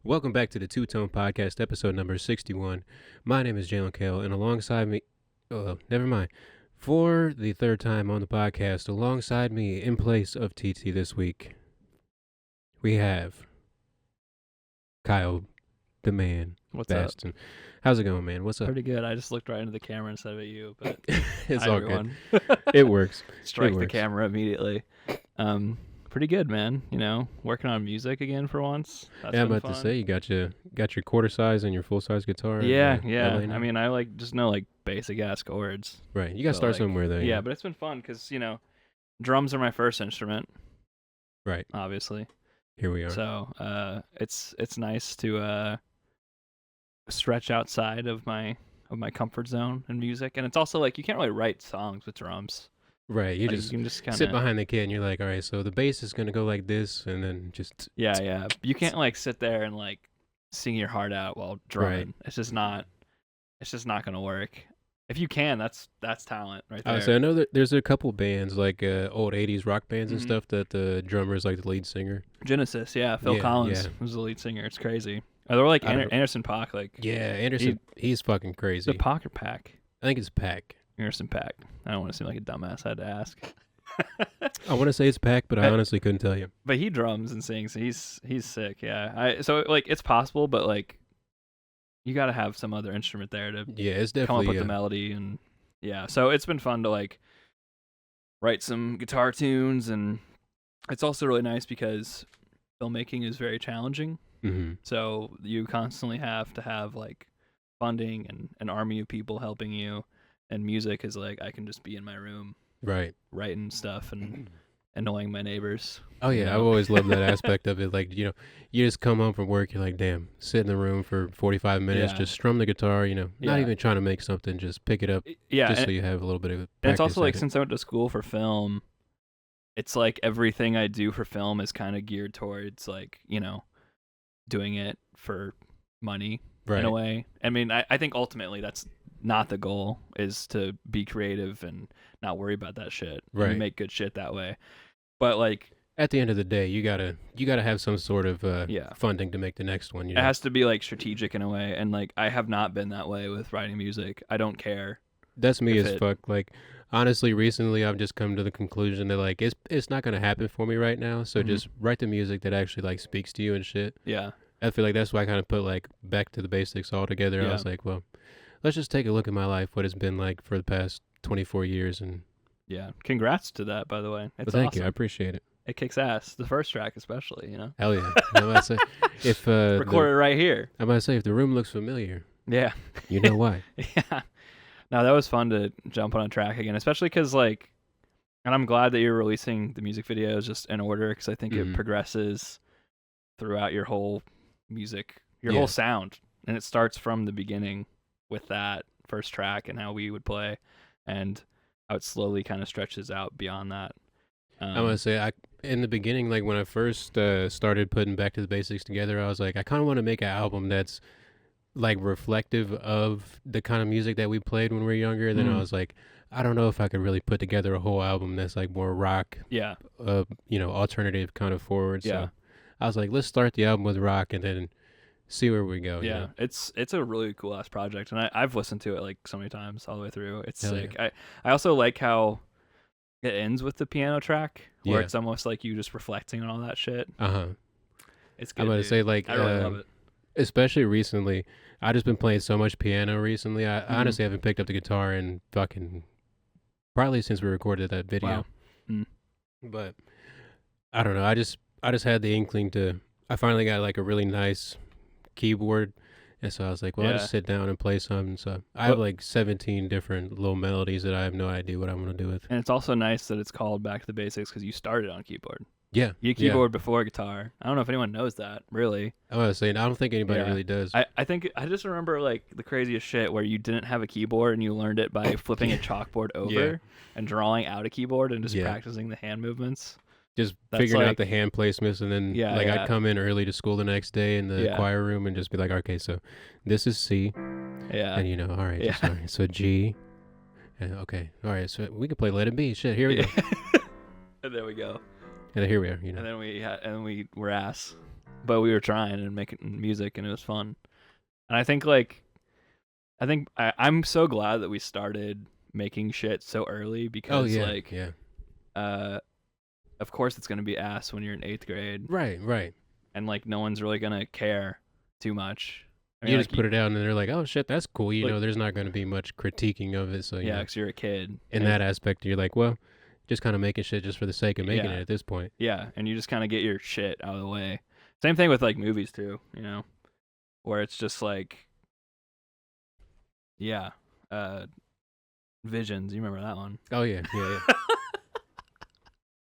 Welcome back to the Two Tone Podcast, episode number 61. My name is Jaylen and alongside me, never mind. For the third time on the podcast, alongside me in place of TT this week, we have Kyle, the man, What's Bastin. How's it going, man? What's up? up? Pretty good. I just looked right into the camera instead of at you, but It's hi, all everyone. good. It works. Strike It the works. camera immediately. Pretty good, man. You know, working on music again for once. That's Yeah, I'm been about to fun. say, you got your quarter size and your full size guitar. Yeah. LA now? I mean, I just know basic ass chords. Right. You got to So, start somewhere, though. Yeah, but it's been fun because drums are my first instrument. Right. Obviously. Here we are. So, it's nice to stretch outside of my comfort zone in music, and it's also you can't really write songs with drums. Right, you You just can just kind sit of behind the kid and you're like, all right, so the bass is going to go like this, and then just... Yeah. You can't sit there and sing your heart out while drumming. Right. It's just not gonna work. If you can, that's talent right there. So I know that there's a couple bands, old 80s rock bands and Mhm. stuff, that the drummer is the lead singer. Genesis, yeah. Phil Yeah, Collins yeah. was the lead singer. It's crazy. They're like I don't know. Anderson .Paak, Yeah, Anderson, he's fucking is crazy. it Paak or Pack? I think it's Pack. Anderson .Paak. I don't want to seem like a dumbass. I had to ask. I want to say it's Pack, but I honestly couldn't tell you. But he drums and sings. He's sick. Yeah. So it's possible, but you got to have some other instrument there to Yeah, it's come up definitely... with the melody, and yeah, so it's been fun to write some guitar tunes, and it's also really nice because filmmaking is very challenging. Mhm. So you constantly have to have funding and an army of people helping you, and music is I can just be in my room Right. writing stuff and annoying my neighbors. Oh, yeah, I've always loved that aspect of it. You just come home from work, you're like, damn, sit in the room for 45 minutes, Yeah. just strum the guitar, not Yeah. even trying to make something, just pick it up, Yeah, just and, so you have a little bit of and practice it's also at it. since I went to school for film, it's everything I do for film is kind of geared towards doing it for money Right. in a way. I mean, I think ultimately that's not the goal, is to be creative and not worry about that shit. Right. And make good shit that way. But At the end of the day, you gotta have some sort of Yeah. funding to make the next one. it has to be strategic in a way, and I have not been that way with writing music. I don't care. That's me if as it- fuck. Honestly, recently I've just come to the conclusion that it's not gonna happen for me right now. So Mhm. just write the music that actually speaks to you and shit. Yeah. I feel like that's why I kind of put back to the basics altogether. I Yeah. was like, well, let's just take a look at my life, what it's been like for the past 24 years, and Yeah. Congrats to that, by the way. It's thank awesome. you, I appreciate it. It kicks ass. The first track especially, Hell yeah! I'm about to say, if Recorded right here. I'm about to say if the room looks familiar, Yeah. you know why. Yeah. No, that was fun to jump on a track again, especially because and I'm glad that you're releasing the music videos just in order, because I think Mhm. it progresses throughout your whole music, your Yeah. whole sound, and it starts from the beginning with that first track and how we would play, and how it slowly kind of stretches out beyond that. I'm gonna say, in the beginning, when I first started putting Back to the Basics together, I was like, I kind of want to make an album that's reflective of the kind of music that we played when we were younger. Then I Mhm. was like, I don't know if I could really put together a whole album that's more rock, Yeah. alternative kind of forward. Yeah. So I was like, let's start the album with rock and then see where we go. Yeah, it's a really cool ass project, and I've listened to it so many times all the way through. It's Hell sick. I also like how it ends with the piano track, where Yeah. it's almost like you just reflecting on all that shit. It's good. I'm gonna dude. say I really love it. especially recently, I just been playing so much piano recently. I Mhm. honestly haven't picked up the guitar in probably since we recorded that video. Wow. Mm. But I don't know. I just had the inkling to. I finally got a really nice keyboard, and so I was like, well, I'll Yeah. just sit down and play something. So I have 17 different little melodies that I have no idea what I'm gonna do with. And it's also nice that it's called Back to the Basics because you started on keyboard. Yeah, You keyboard before guitar. I don't know if anyone knows that, really. I was saying, I don't think anybody Yeah. really does. I think I just remember the craziest shit where you didn't have a keyboard and you learned it by flipping a chalkboard over Yeah. and drawing out a keyboard and just Yeah. practicing the hand movements. Just That's figuring out the hand placements, and then Yeah, I'd yeah. come in early to school the next day in the Yeah. choir room and just be like, okay, so this is C, Yeah. and all right, Yeah. sorry, so G, and okay, all right, so we can play Let It Be. Shit, here we go, And there we go. and here we are. And then we were ass. but we were trying and making music, and it was fun. And I think I'm so glad that we started making shit so early because of course it's gonna be ass when you're in 8th grade, Right. and like no one's really gonna care too much. I mean, You like, just put it out, and they're like, "Oh shit, that's cool." You Like- know, there's not going to be much critiquing of it. So yeah, you know, because you're a kid. in that aspect, you're like, well, just kind of making shit just for the sake of making Yeah. it at this point. Yeah, and you just kind of get your shit out of the way. Same thing with like movies too, you know, where it's just like, yeah, Visions. You remember that one? Oh yeah.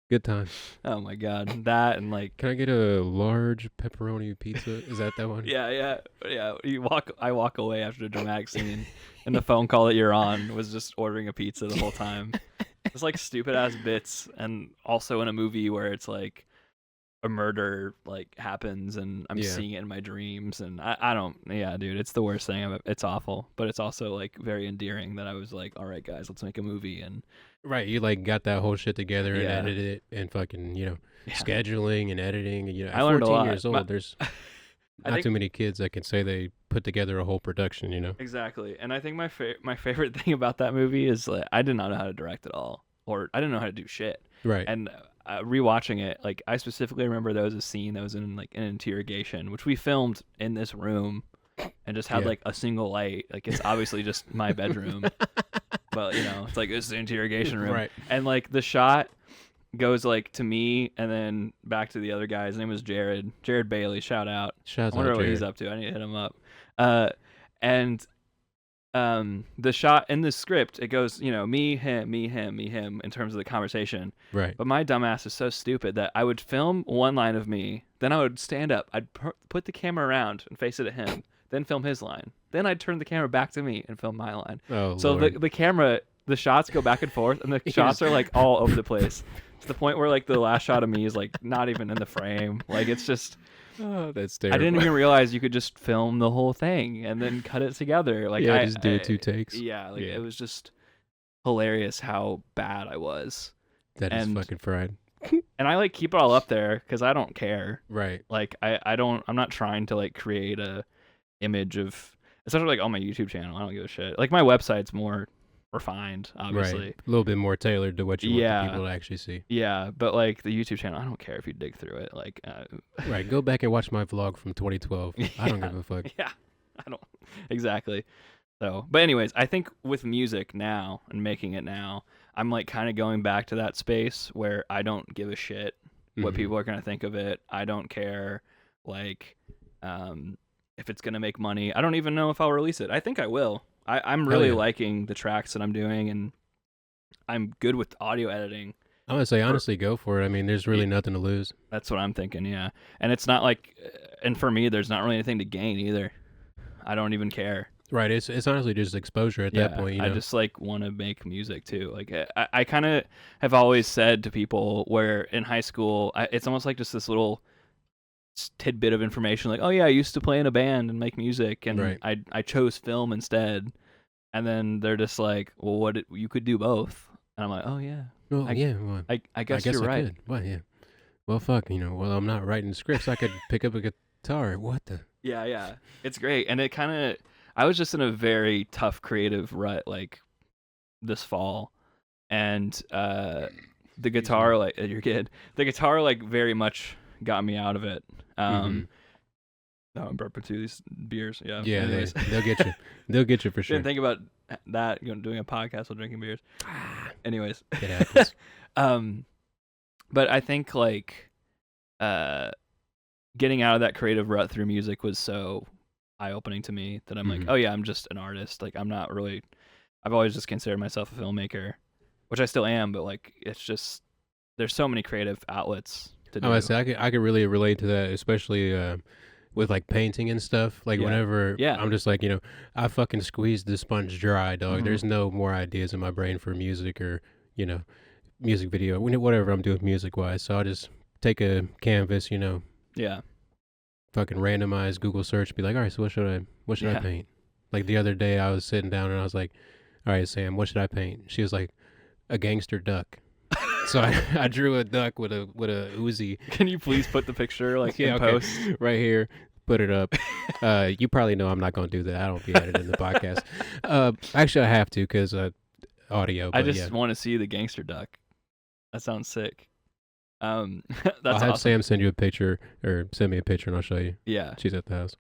Good time. Oh my god, that and like. Can I get a large pepperoni pizza? Is that one? Yeah. I walk away after a dramatic scene, and the phone call that you're on was just ordering a pizza the whole time. It's like stupid ass bits, and also in a movie where it's like a murder like happens, and I'm seeing it in my dreams, and I don't. Yeah, dude, it's the worst thing. It's awful, but it's also like very endearing that I was like, all right, guys, let's make a movie, and Right, you like got that whole shit together and edited it and fucking, scheduling and editing. And, I learned a 14 lot. years old, there's not too many kids that can say they put together a whole production, Exactly. And I think my favorite thing about that movie is like I did not know how to direct at all, or I didn't know how to do shit. Right. And rewatching it, like I specifically remember there was a scene that was in like an interrogation, which we filmed in this room, and just had like a single light. Like it's obviously just my bedroom. But it's like this is the interrogation room, Right. and like the shot goes like to me and then back to the other guy. His name was Jared Bailey. Shout out. Shouts I wonder out what Jared. he's up to. I need to hit him up. And the shot in the script, it goes me, him in terms of the conversation. Right. But my dumbass is so stupid that I would film one line of me, then I would stand up, I'd put the camera around and face it at him, then film his line. Then I'd turn the camera back to me and film my line. Oh, so Lord. the camera, the shots go back and forth, and the shots are like all over the place. To the point where like the last shot of me is like not even in the frame. Like it's just. Oh, that's terrible. I didn't even realize you could just film the whole thing and then cut it together. Like just do 2 takes. Yeah, it was just hilarious how bad I was. That is fucking fried. And I like keep it all up there because I don't care. Right. Like I'm not trying to like create a image of, especially like on my YouTube channel. I don't give a shit. Like my website's more refined, obviously. Right. A little bit more tailored to what you want the people to actually see. Yeah, but like the YouTube channel, I don't care if you dig through it. Like, right. Go back and watch my vlog from 2012. I don't give a fuck. Yeah, I don't exactly. So, but anyways, I think with music now and making it now, I'm like kind of going back to that space where I don't give a shit what people are gonna think of it. I don't care, like, if it's gonna make money. I don't even know if I'll release it. I think I will. I'm really liking the tracks that I'm doing, and I'm good with audio editing. I'm gonna say honestly, go for it. I mean, there's really nothing to lose. That's what I'm thinking, yeah. And it's not like, and for me, there's not really anything to gain either. I don't even care. Right. It's honestly just exposure at that point. I just like want to make music too. Like I kind of have always said to people where in high school, it's almost like just this little tidbit of information, like, oh yeah, I used to play in a band and make music, and I chose film instead. And then they're just like, well, you could do both. And I'm like, oh yeah. Well, Well, I guess you're right. Could. Well, yeah. Well, fuck. Well, I'm not writing scripts. I could pick up a guitar. What the? Yeah. It's great. And it kind of, I was just in a very tough creative rut like this fall, and the guitar, like, you're good. The guitar like very much got me out of it. No, I'm burping through these beers. Yeah. Yeah, they'll get you. They'll get you for sure. Didn't think about that. Doing a podcast while drinking beers. Anyways, it happens. But I think like, getting out of that creative rut through music was so eye-opening to me that I'm like, oh yeah, I'm just an artist. Like I'm not really. I've always just considered myself a filmmaker, which I still am. But like, it's just there's so many creative outlets to do. I say I could really relate to that, especially with like painting and stuff. Like whenever I'm just like, I fucking squeezed the sponge dry, dog. There's no more ideas in my brain for music or music video, whatever I'm doing music wise. So I just take a canvas, fucking randomize Google search, be like, all right, so what should I paint? Like the other day I was sitting down and I was like, all right, Sam, what should I paint? She was like, a gangster duck. So I drew a duck with a Uzi. Can you please put the picture like in okay. post? Right here? Put it up. You probably know I'm not gonna do that. I don't be editing the podcast. Actually, I have to because audio. But I just want to see the gangster duck. That sounds sick. That's I'll have awesome. Sam send you a picture or send me a picture and I'll show you. Yeah, She's at the house.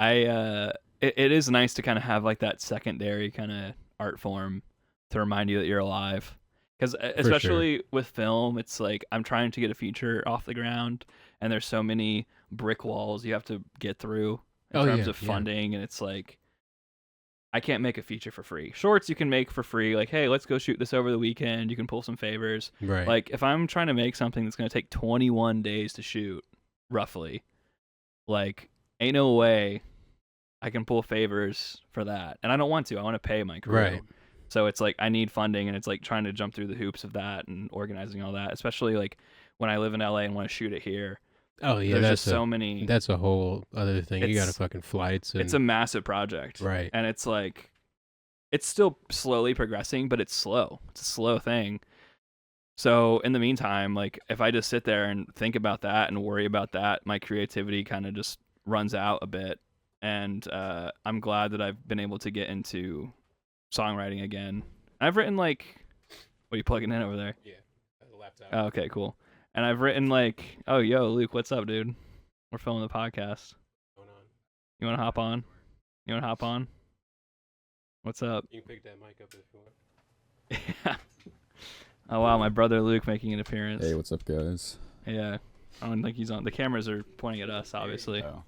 it is nice to kind of have like that secondary kind of art form to remind you that you're alive. Because especially with film, it's like I'm trying to get a feature off the ground, and there's so many brick walls you have to get through in terms of funding, and it's like I can't make a feature for free. Shorts you can make for free, like, hey, let's go shoot this over the weekend. You can pull some favors. Right. Like, if I'm trying to make something that's going to take 21 days to shoot, roughly, like, ain't no way I can pull favors for that. And I don't want to. I want to pay my crew. Right. So it's like I need funding, and it's like trying to jump through the hoops of that and organizing all that, especially like when I live in LA and want to shoot it here. Oh yeah, there's just so many. That's a whole other thing. You got to fucking flights. It's a massive project, right? And it's like, it's still slowly progressing, but it's slow. It's a slow thing. So in the meantime, like if I just sit there and think about that and worry about that, my creativity kind of just runs out a bit. And I'm glad that I've been able to get into songwriting again. I've written like, what are you plugging in over there? Yeah, the laptop. Oh, okay, cool. And I've written like, oh, yo, Luke, what's up, dude? We're filming the podcast. What's going on? You want to hop on? You want to hop on? What's up? You can pick that mic up if you want. Yeah. Oh, wow, my brother Luke making an appearance. Hey, what's up, guys? Yeah. I don't think he's on. The cameras are pointing at us, obviously. Oh.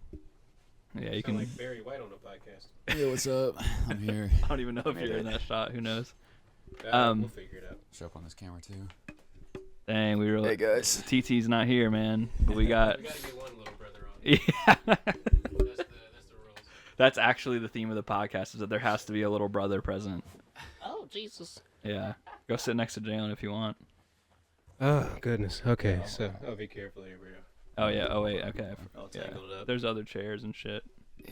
Yeah, you can. like Barry White on the podcast. Hey, what's up? I'm here. I don't even know if you're in that shot. Who knows? We'll figure it out. Show up on this camera, too. Dang, we really. Hey, guys. TT's not here, man. But we got. We gotta get one little brother on. Yeah. That's the rules. That's actually the theme of the podcast, is that there has to be a little brother present. Oh, Jesus. Yeah. Go sit next to Jaylen if you want. Oh goodness. Okay, so I'll be careful here, bro. Oh, yeah. Oh, wait. Okay. I'll Yeah. tangle it up. There's other chairs and shit. Yeah.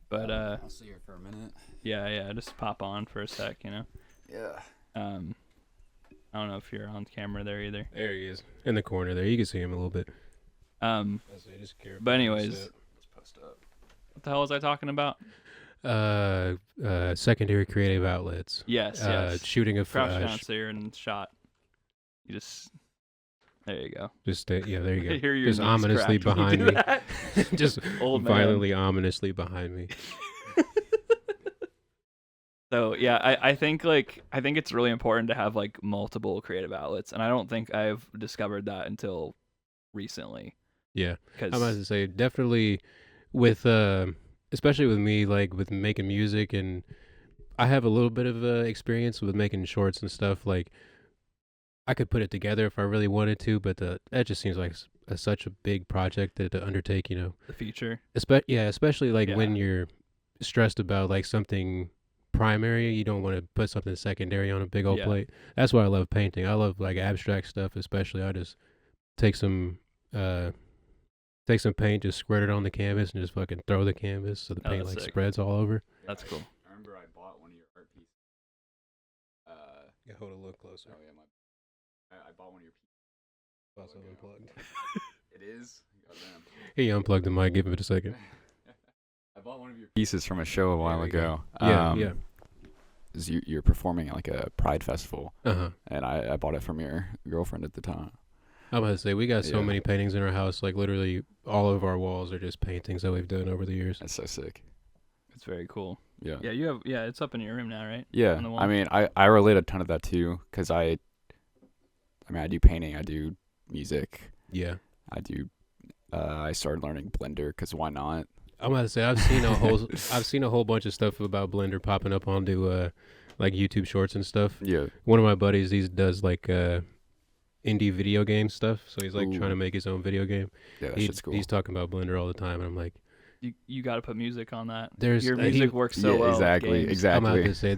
But, I'll see you for a minute. yeah. Just pop on for a sec, you know? Yeah. I don't know if you're on camera there either. There he is in the corner there. You can see him a little bit. Just careful. But anyways, Let's post up. what the hell was I talking about? Secondary creative outlets. Yes. Shooting a Crouch down, flash. there and shot. You just. There you go. Just yeah, there you I go. hear your Just knees ominously crack when you behind do me. that. Just Old man. violently, ominously behind me. So yeah, I think it's really important to have like multiple creative outlets, and I don't think I've discovered that until recently. Yeah, Cause I'm about to say definitely with especially with me, like with making music, and I have a little bit of experience with making shorts and stuff. Like I could put it together if I really wanted to, but that just seems like such a big project to undertake. You know, the feature. Especially like when Yeah. you're stressed about like something primary, you don't want to put something secondary on a big old Yeah. plate. That's why I love painting. I love like abstract stuff, especially. I just take some paint, just squirt it on the canvas, and just fucking throw the canvas so the Oh, paint that's like sick. spreads all over. That's cool. I remember I bought one of your art pieces. Yeah, hold it a little closer. Oh, yeah, I bought one of your pieces. Also unplugged. It is? Goddamn. He unplugged the mic. Give it a second. I bought one of your pieces from a show a while There we ago. go. Yeah. You're performing at like a Pride festival, Uh-huh. and I bought it from your girlfriend at the time. I'm about to say, we got so Yeah. many paintings in our house. Like literally all of our walls are just paintings that we've done over the years. That's so sick. It's very cool. Yeah. Yeah, you have. Yeah, it's up in your room now, right? Yeah. On the wall. I mean, I relate a ton of that too, because I do painting, I do music, Yeah. I started learning Blender because why not? I'm about to say I've seen a whole bunch of stuff about Blender popping up onto like YouTube Shorts and stuff. Yeah. One of my buddies, he does like indie video game stuff, so he's like Ooh. trying to make his own video game. Yeah, that shit's cool. He's talking about Blender all the time, and I'm like, You got to put music on that. There's- your he- music works so yeah, well. with exactly, games. exactly. I'm about to say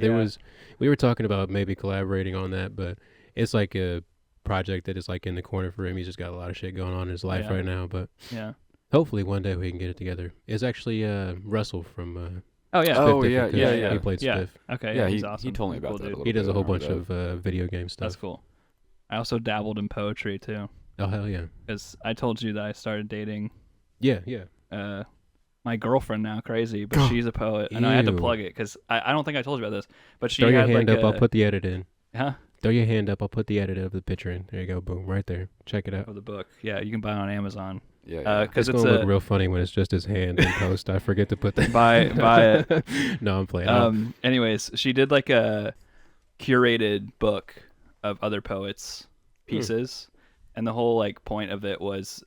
we were talking about maybe collaborating on that, but it's like a project that is like in the corner for him. He's just got a lot of shit going on in his life Yeah. right now, but Yeah. hopefully one day we can get it together. It's actually Russell from Oh yeah. Oh, Spiff yeah, Different yeah, Cuts. yeah. He played Yeah. Spiff. Okay. Yeah, he's he awesome. told me He's about cool that a dude. little He does a bit. whole I bunch remember of video game stuff. That's cool. I also dabbled in poetry too. Oh hell yeah. Because I told you that I started dating Yeah. my girlfriend now, crazy, but she's a poet. And I had to Ew. plug it because I don't think I told you about this, but she Throw your had hand like up. I'll put the edit in. Huh? Throw your hand up. I'll put the edit of the picture in. There you go. Boom. Right there. Check it out. Of the book. Yeah, you can buy it on Amazon. Yeah. Because It's gonna look real funny when it's just his hand in post. I forget to put that. buy it. No, I'm playing. Anyways, she did like a curated book of other poets' pieces, and the whole like point of it was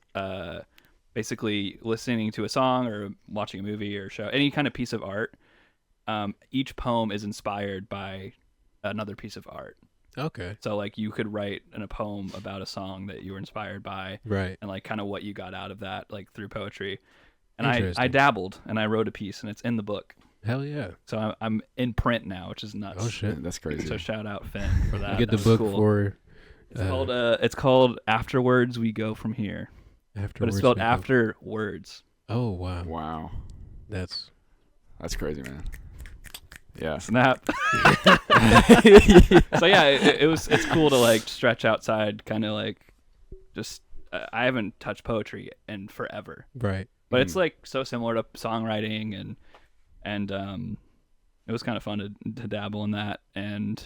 basically listening to a song or watching a movie or show, any kind of piece of art. Each poem is inspired by another piece of art. Okay. So like you could write in a poem about a song that you were inspired by, Right. and like kind of what you got out of that, like through poetry. And I Interesting. dabbled and I wrote a piece, and it's in the book. Hell yeah. So I'm in print now, which is nuts. Oh shit. That's crazy. So shout out Finn for that. You get the That was book cool. for. It's called Afterwards We Go From Here, Afterwards. but it's spelled we go- after words. Oh wow. Wow. That's. That's crazy, man. Yeah. Snap. So yeah, it's cool to like stretch outside, kind of like just I haven't touched poetry in forever, Right. but it's like so similar to songwriting and it was kind of fun to dabble in that and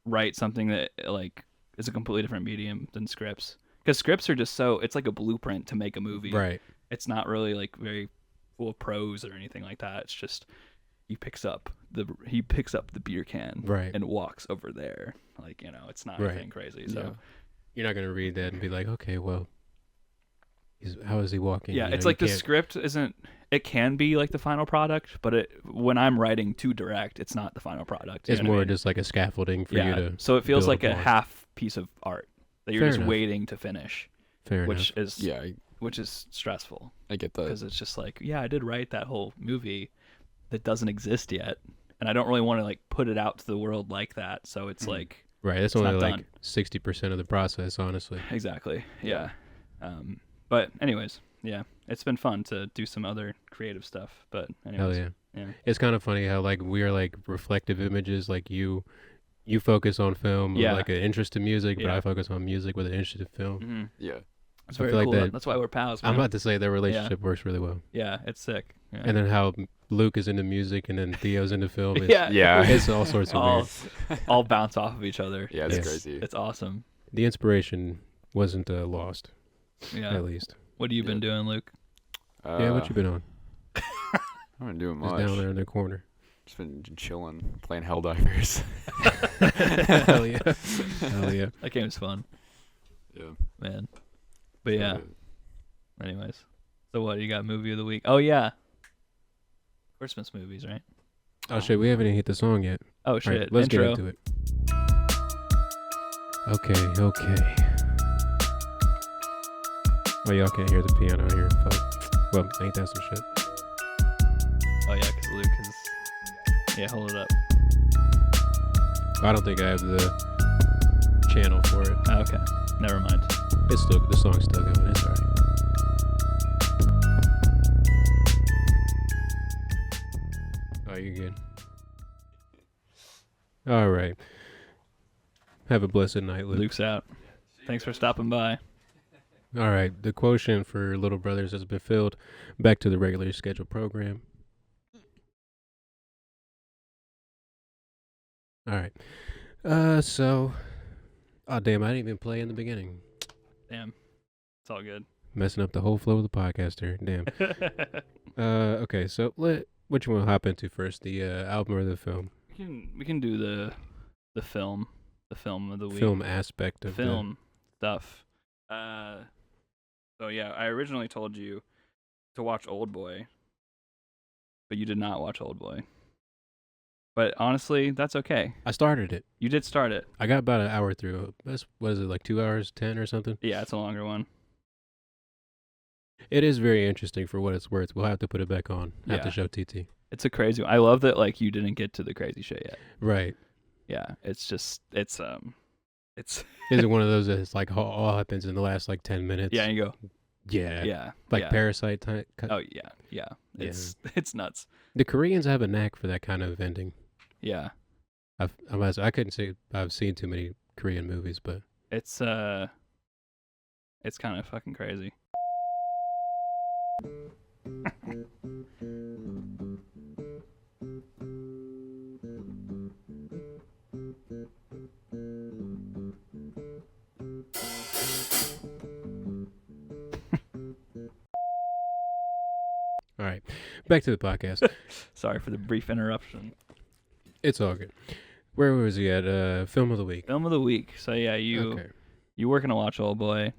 write something that like is a completely different medium than scripts, because scripts are just so, it's like a blueprint to make a movie. Right. It's not really like very full of prose or anything like that. It's just he picks up the beer can Right. and walks over there. Like, it's not Right. anything crazy. So Yeah. You're not gonna read that and be like, okay, well, how is he walking? yeah, You know, it's you like the can't- script isn't. It can be like the final product, but when I'm writing to direct, it's not the final product. You It's know what I more mean? just like a scaffolding for you to. So it feels build like a upon. half piece of art that you're Fair just enough. waiting to finish, Fair which enough. is Yeah. which is stressful, I get that. because it's just like, yeah, I did write that whole movie that doesn't exist yet, and I don't really want to like put it out to the world like that. So it's like Right. That's it's only not like done. 60% of the process, honestly. exactly, yeah. But anyways, yeah, it's been fun to do some other creative stuff. But anyways, Hell yeah. yeah. It's kind of funny how like we're like reflective images. Like you focus on film with Yeah. like an interest in music, but Yeah. I focus on music with an interest in film. Mm-hmm. Yeah. It's I very feel like cool. that- That's why we're pals. I'm man. about to say their relationship works really well. Yeah, it's sick. Yeah. And then how Luke is into music and then Theo's into film. Is, yeah, Yeah. It's all sorts of all, weird. all bounce off of each other. Yeah, it's Yes. crazy. It's awesome. The inspiration wasn't lost, Yeah. at least. What have you been doing, Luke? Yeah, what you been on? I haven't been doing Just much. down there in the corner. Just been chilling, playing Helldivers. Hell yeah. Hell yeah. That game's fun, Yeah. man. But yeah. Anyways, so what, you got movie of the week? Oh yeah, Christmas movies, right? Oh shit, we haven't even hit the song yet. Oh All shit, right, let's intro. get into it. Okay. Oh, y'all can't hear the piano here. Fuck. Well, ain't that some shit? Oh yeah, because Luke is. Yeah, hold it up. I don't think I have the channel for it. Oh, okay, never mind. It's still, the song's still going. It's alright. Oh, you're good. All right. Have a blessed night, Luke. Luke's out. Thanks for stopping by. All right. The quotient for Little Brothers has been filled. Back to the regularly scheduled program. All right. So. Oh, damn. I didn't even play in the beginning. Damn, it's all good. Messing up the whole flow of the podcast here. Damn. Okay. So, which one will hop into first? The album or the film? we can do the film of the week. Film aspect of film stuff. So yeah, I originally told you to watch Old Boy, but you did not watch Old Boy. But honestly, that's okay. I started it. You did start it. I got about an hour through. That's, what is it, like 2 hours 10 or something? Yeah, it's a longer one. It is very interesting for what it's worth. We'll have to put it back on. Have Yeah. to show TT. It's a crazy one. I love that like you didn't get to the crazy shit yet. Right. Yeah, it's Is it one of those that's like all happens in the last like 10 minutes? yeah, and you go, Yeah. yeah. Like yeah. Parasite type. Oh yeah, yeah. It's nuts. The Koreans have a knack for that kind of ending. Yeah. I couldn't say I've seen too many Korean movies, but It's kind of fucking crazy. All right, back to the podcast. Sorry for the brief interruption. It's all good. Where was he at? Film of the week. Film of the week. So yeah, you were gonna watch Old Boy,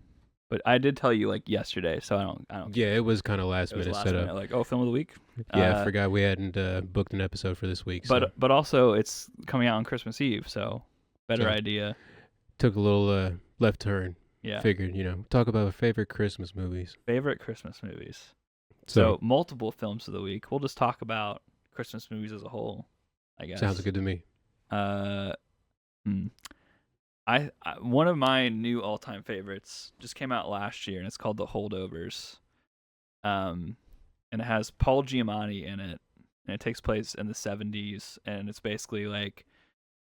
but I did tell you like yesterday, so I don't. Yeah, it was kind of last It was minute last setup. minute, like, oh, film of the week. Yeah, I forgot we hadn't booked an episode for this week. So. But also it's coming out on Christmas Eve, so better So, idea. Took a little left turn. Yeah. Figured, talk about our favorite Christmas movies. Favorite Christmas movies. So multiple films of the week. We'll just talk about Christmas movies as a whole, I guess. sounds good to me. I one of my new all-time favorites just came out last year, and it's called The Holdovers. And it has Paul Giamatti in it, and it takes place in the 70s, and it's basically like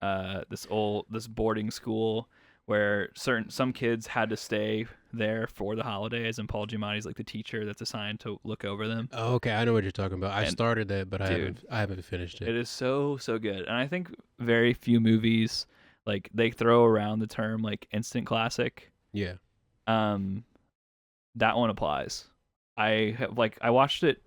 this boarding school where some kids had to stay there for the holidays, and Paul Giamatti's like the teacher that's assigned to look over them. Oh, okay, I know what you're talking about. I And, started that, but dude, I haven't finished it. It is so good, and I think very few movies like they throw around the term like instant classic. Yeah. That one applies. I watched it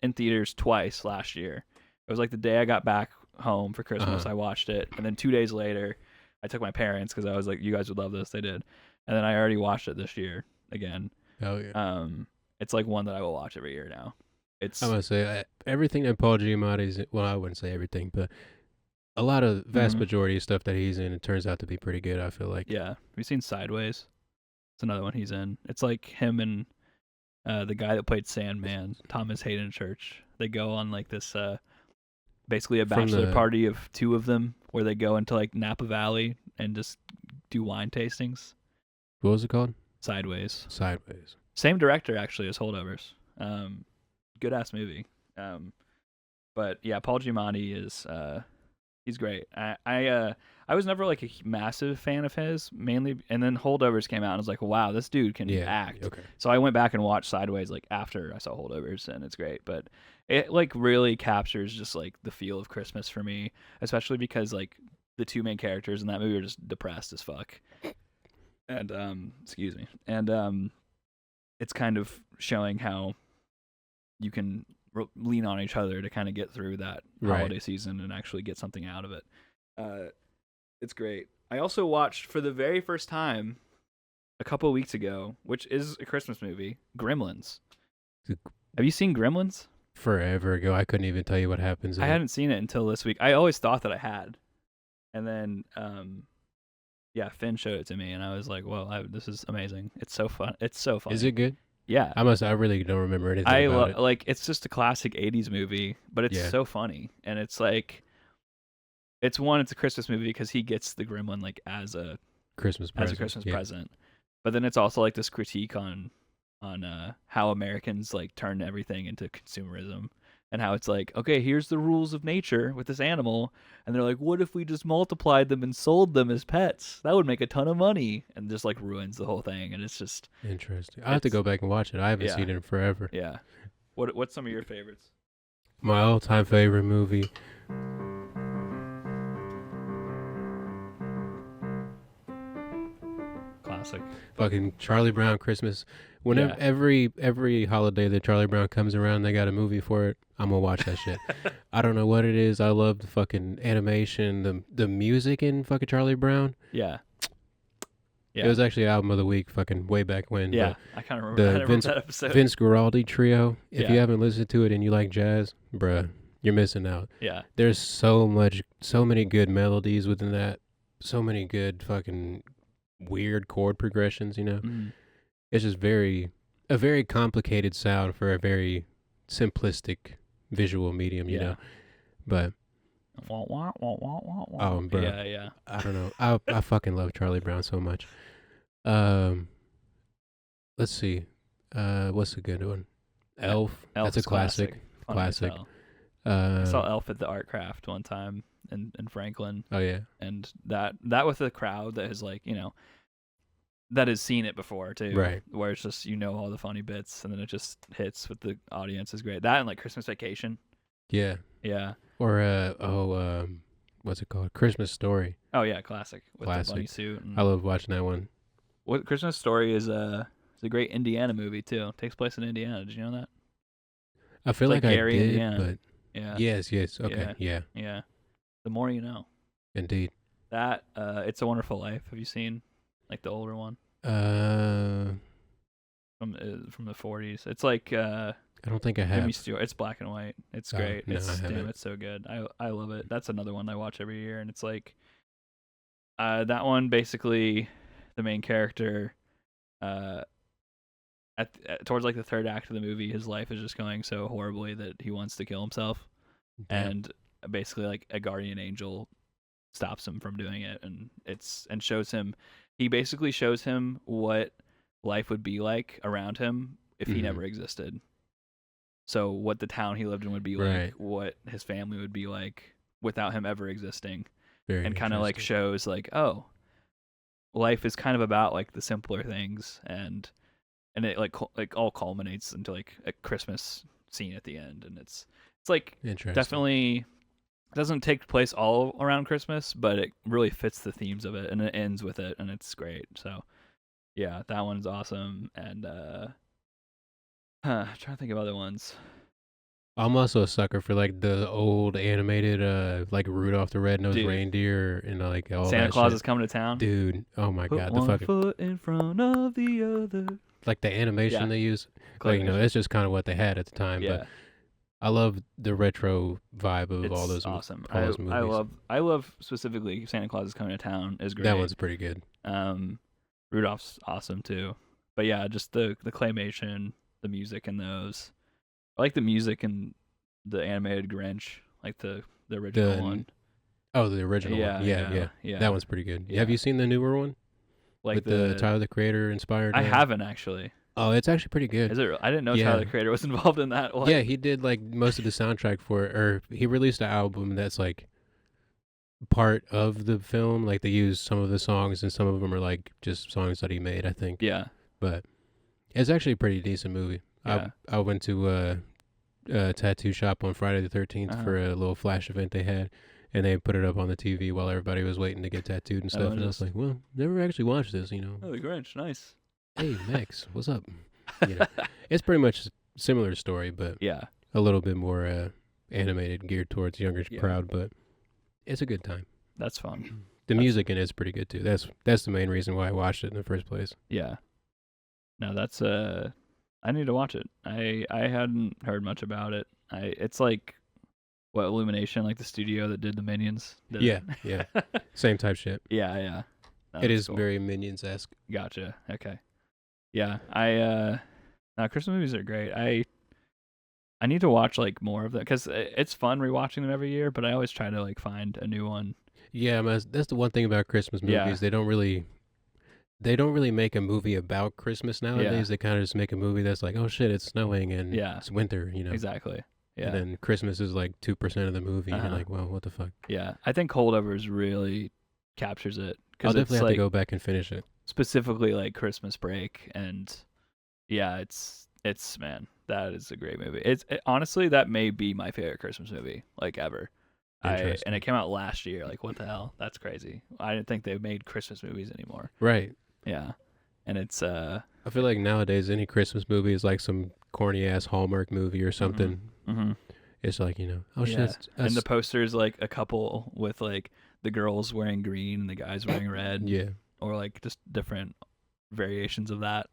in theaters twice last year. It was like the day I got back home for Christmas. I watched it, and then 2 days later, I took my parents because I was like, "You guys would love this." They did, and then I already watched it this year again. Oh yeah. It's like one that I will watch every year now. I'm gonna say everything that Paul Giamatti's. Well, I wouldn't say everything, but a lot of vast majority of stuff that he's in, it turns out to be pretty good. I feel like. Yeah. Have you seen Sideways? It's another one he's in. It's like him and the guy that played Sandman, Thomas Hayden Church. They go on like this basically a bachelor party of two of them where they go into like Napa Valley and just do wine tastings. What was it called? Sideways. Same director actually as Holdovers. Good ass movie. But yeah, Paul Giamatti is he's great. I was never like a massive fan of his, mainly, and then Holdovers came out and I was like, wow, this dude can act. Okay. So I went back and watched Sideways like after I saw Holdovers, and it's great. But it like really captures just like the feel of Christmas for me, especially because like the two main characters in that movie are just depressed as fuck. And excuse me. And it's kind of showing how you can lean on each other to kind of get through that holiday season and actually get something out of it. It's great. I also watched for the very first time a couple of weeks ago, which is a Christmas movie, Gremlins. Have you seen Gremlins? Forever ago. I couldn't even tell you what happens in I it. hadn't seen it until this week. I always thought that I had. And then Finn showed it to me and I was like, "Whoa, this is amazing. It's so fun. It's so fun." Is it good? Yeah. I really don't remember anything about it. Like it's just a classic 80s movie, but it's so funny. And it's like it's a Christmas movie because he gets the gremlin like as a Christmas present. But then it's also like this critique on how Americans like turn everything into consumerism, and how it's like, okay, here's the rules of nature with this animal, and they're like, what if we just multiplied them and sold them as pets? That would make a ton of money, and just like ruins the whole thing. And it's just interesting. I have to go back and watch it. I haven't seen it in forever. Yeah. What's some of your favorites? My all-time favorite movie. Classic. Fucking Charlie Brown Christmas. Whenever every holiday that Charlie Brown comes around, they got a movie for it. I'm gonna watch that shit. I don't know what it is. I love the fucking animation, the music in fucking Charlie Brown. Yeah. It was actually album of the week, fucking way back when. Yeah, I kind of remember that episode. Vince Guaraldi trio. If you haven't listened to it and you like jazz, bruh, you're missing out. Yeah. There's so many good melodies within that. So many good fucking weird chord progressions, It's just a very complicated sound for a very simplistic visual medium, you know. But bro, yeah. I don't know. I fucking love Charlie Brown so much. Let's see. What's a good one? Elf. That's a classic. Classic. I saw Elf at the Art Craft one time in Franklin. Oh yeah. And that with a crowd that is like, that has seen it before too. Right. Where it's just all the funny bits and then it just hits with the audience is great. That and like Christmas Vacation. Yeah. Yeah. Or what's it called? Christmas Story. Oh yeah, classic with the bunny Classic. suit. And I love watching that one. what Christmas Story is a great Indiana movie too. It takes place in Indiana. Did you know that? I feel It's like like I Gary, did, Indiana. but Yeah. yes. Okay. Yeah. The more you know. Indeed. That It's a Wonderful Life. Have you seen like the older one from the 40s? It's like I don't think I have. Jimmy Stewart. It's black and white. It's Oh, great. no, I It's haven't. it's so good. I love it. That's another one I watch every year, and it's like that one basically the main character towards like the third act of the movie, his life is just going so horribly that he wants to kill himself, Damn. and basically like a guardian angel stops him from doing it, and shows him. He basically shows him what life would be like around him if he Mhm. never existed. So what the town he lived in would be like, Right. what his family would be like without him ever existing, Very and kind of like interesting. shows like, oh, life is kind of about like the simpler things, and it like all culminates into like a Christmas scene at the end, and it's like Interesting. definitely doesn't take place all around Christmas, but it really fits the themes of it, and it ends with it, and it's great. So yeah, that one's awesome. And trying to think of other ones. I'm also a sucker for like the old animated like Rudolph the Red-Nosed Dude. Reindeer and like all Santa that Claus shit. is coming to town. Dude, oh my Put god, the one fucking foot in front of the other. like the animation Yeah. they use. Like, Claymation. it's just kind of what they had at the time, Yeah, but I love the retro vibe of it's all those awesome. all those movies. I love specifically Santa Claus is coming to town is great. That one's pretty good. Rudolph's awesome too. But yeah, just the claymation, the music in those. I like the music in the animated Grinch, like the original The- one. Oh, the original Yeah, one. Yeah. That one's pretty good. Yeah. Have you seen the newer one? like with the Tyler the Creator inspired? I haven't actually. Oh, it's actually pretty good. Is it? I didn't know Yeah. Tyler the Creator was involved in that one. Yeah, he did like most of the soundtrack for it, or he released an album that's like part of the film. Like they use some of the songs, and some of them are like just songs that he made, I think. Yeah. But it's actually a pretty decent movie. Yeah. I went to a tattoo shop on Friday the 13th Uh-huh. for a little flash event they had, and they put it up on the TV while everybody was waiting to get tattooed and Oh, stuff. And I was like, well, never actually watched this, Oh, the Grinch, nice. Hey, Max, what's up? You know, it's pretty much a similar story, but Yeah. a little bit more animated, geared towards younger Yeah. crowd. But it's a good time. That's fun. The music in it's pretty good too. That's the main reason why I watched it in the first place. Yeah. No, that's I need to watch it. I hadn't heard much about it. It's like what Illumination, like the studio that did the Minions. did Yeah, it? yeah. Same type shit. Yeah. It is cool. very Minions-esque. Gotcha. Okay. Yeah. No, Christmas movies are great. I need to watch like more of them because it's fun rewatching them every year. But I always try to like find a new one. Yeah, man, that's the one thing about Christmas movies. Yeah. They don't really make a movie about Christmas nowadays. Yeah. They kind of just make a movie that's like, oh shit, it's snowing and Yeah. it's winter, you know. Exactly. Yeah. And then Christmas is like 2% of the movie. And Uh-huh. you're like, well, what the fuck? Yeah. I think Holdovers really captures it I'll because definitely it's have like to go back and finish it. specifically like Christmas break, and yeah, it's man, that is a great movie. Honestly, that may be my favorite Christmas movie like ever. Interesting. And it came out last year. Like, what the hell? That's crazy. I didn't think they made Christmas movies anymore. Right. Yeah, and it's I feel like nowadays any Christmas movie is like some corny ass Hallmark movie or something. mhm. It's like, you know, oh shit. Yeah. That's, And the poster's like a couple with like the girls wearing green and the guys wearing red, yeah. or like just different variations of that.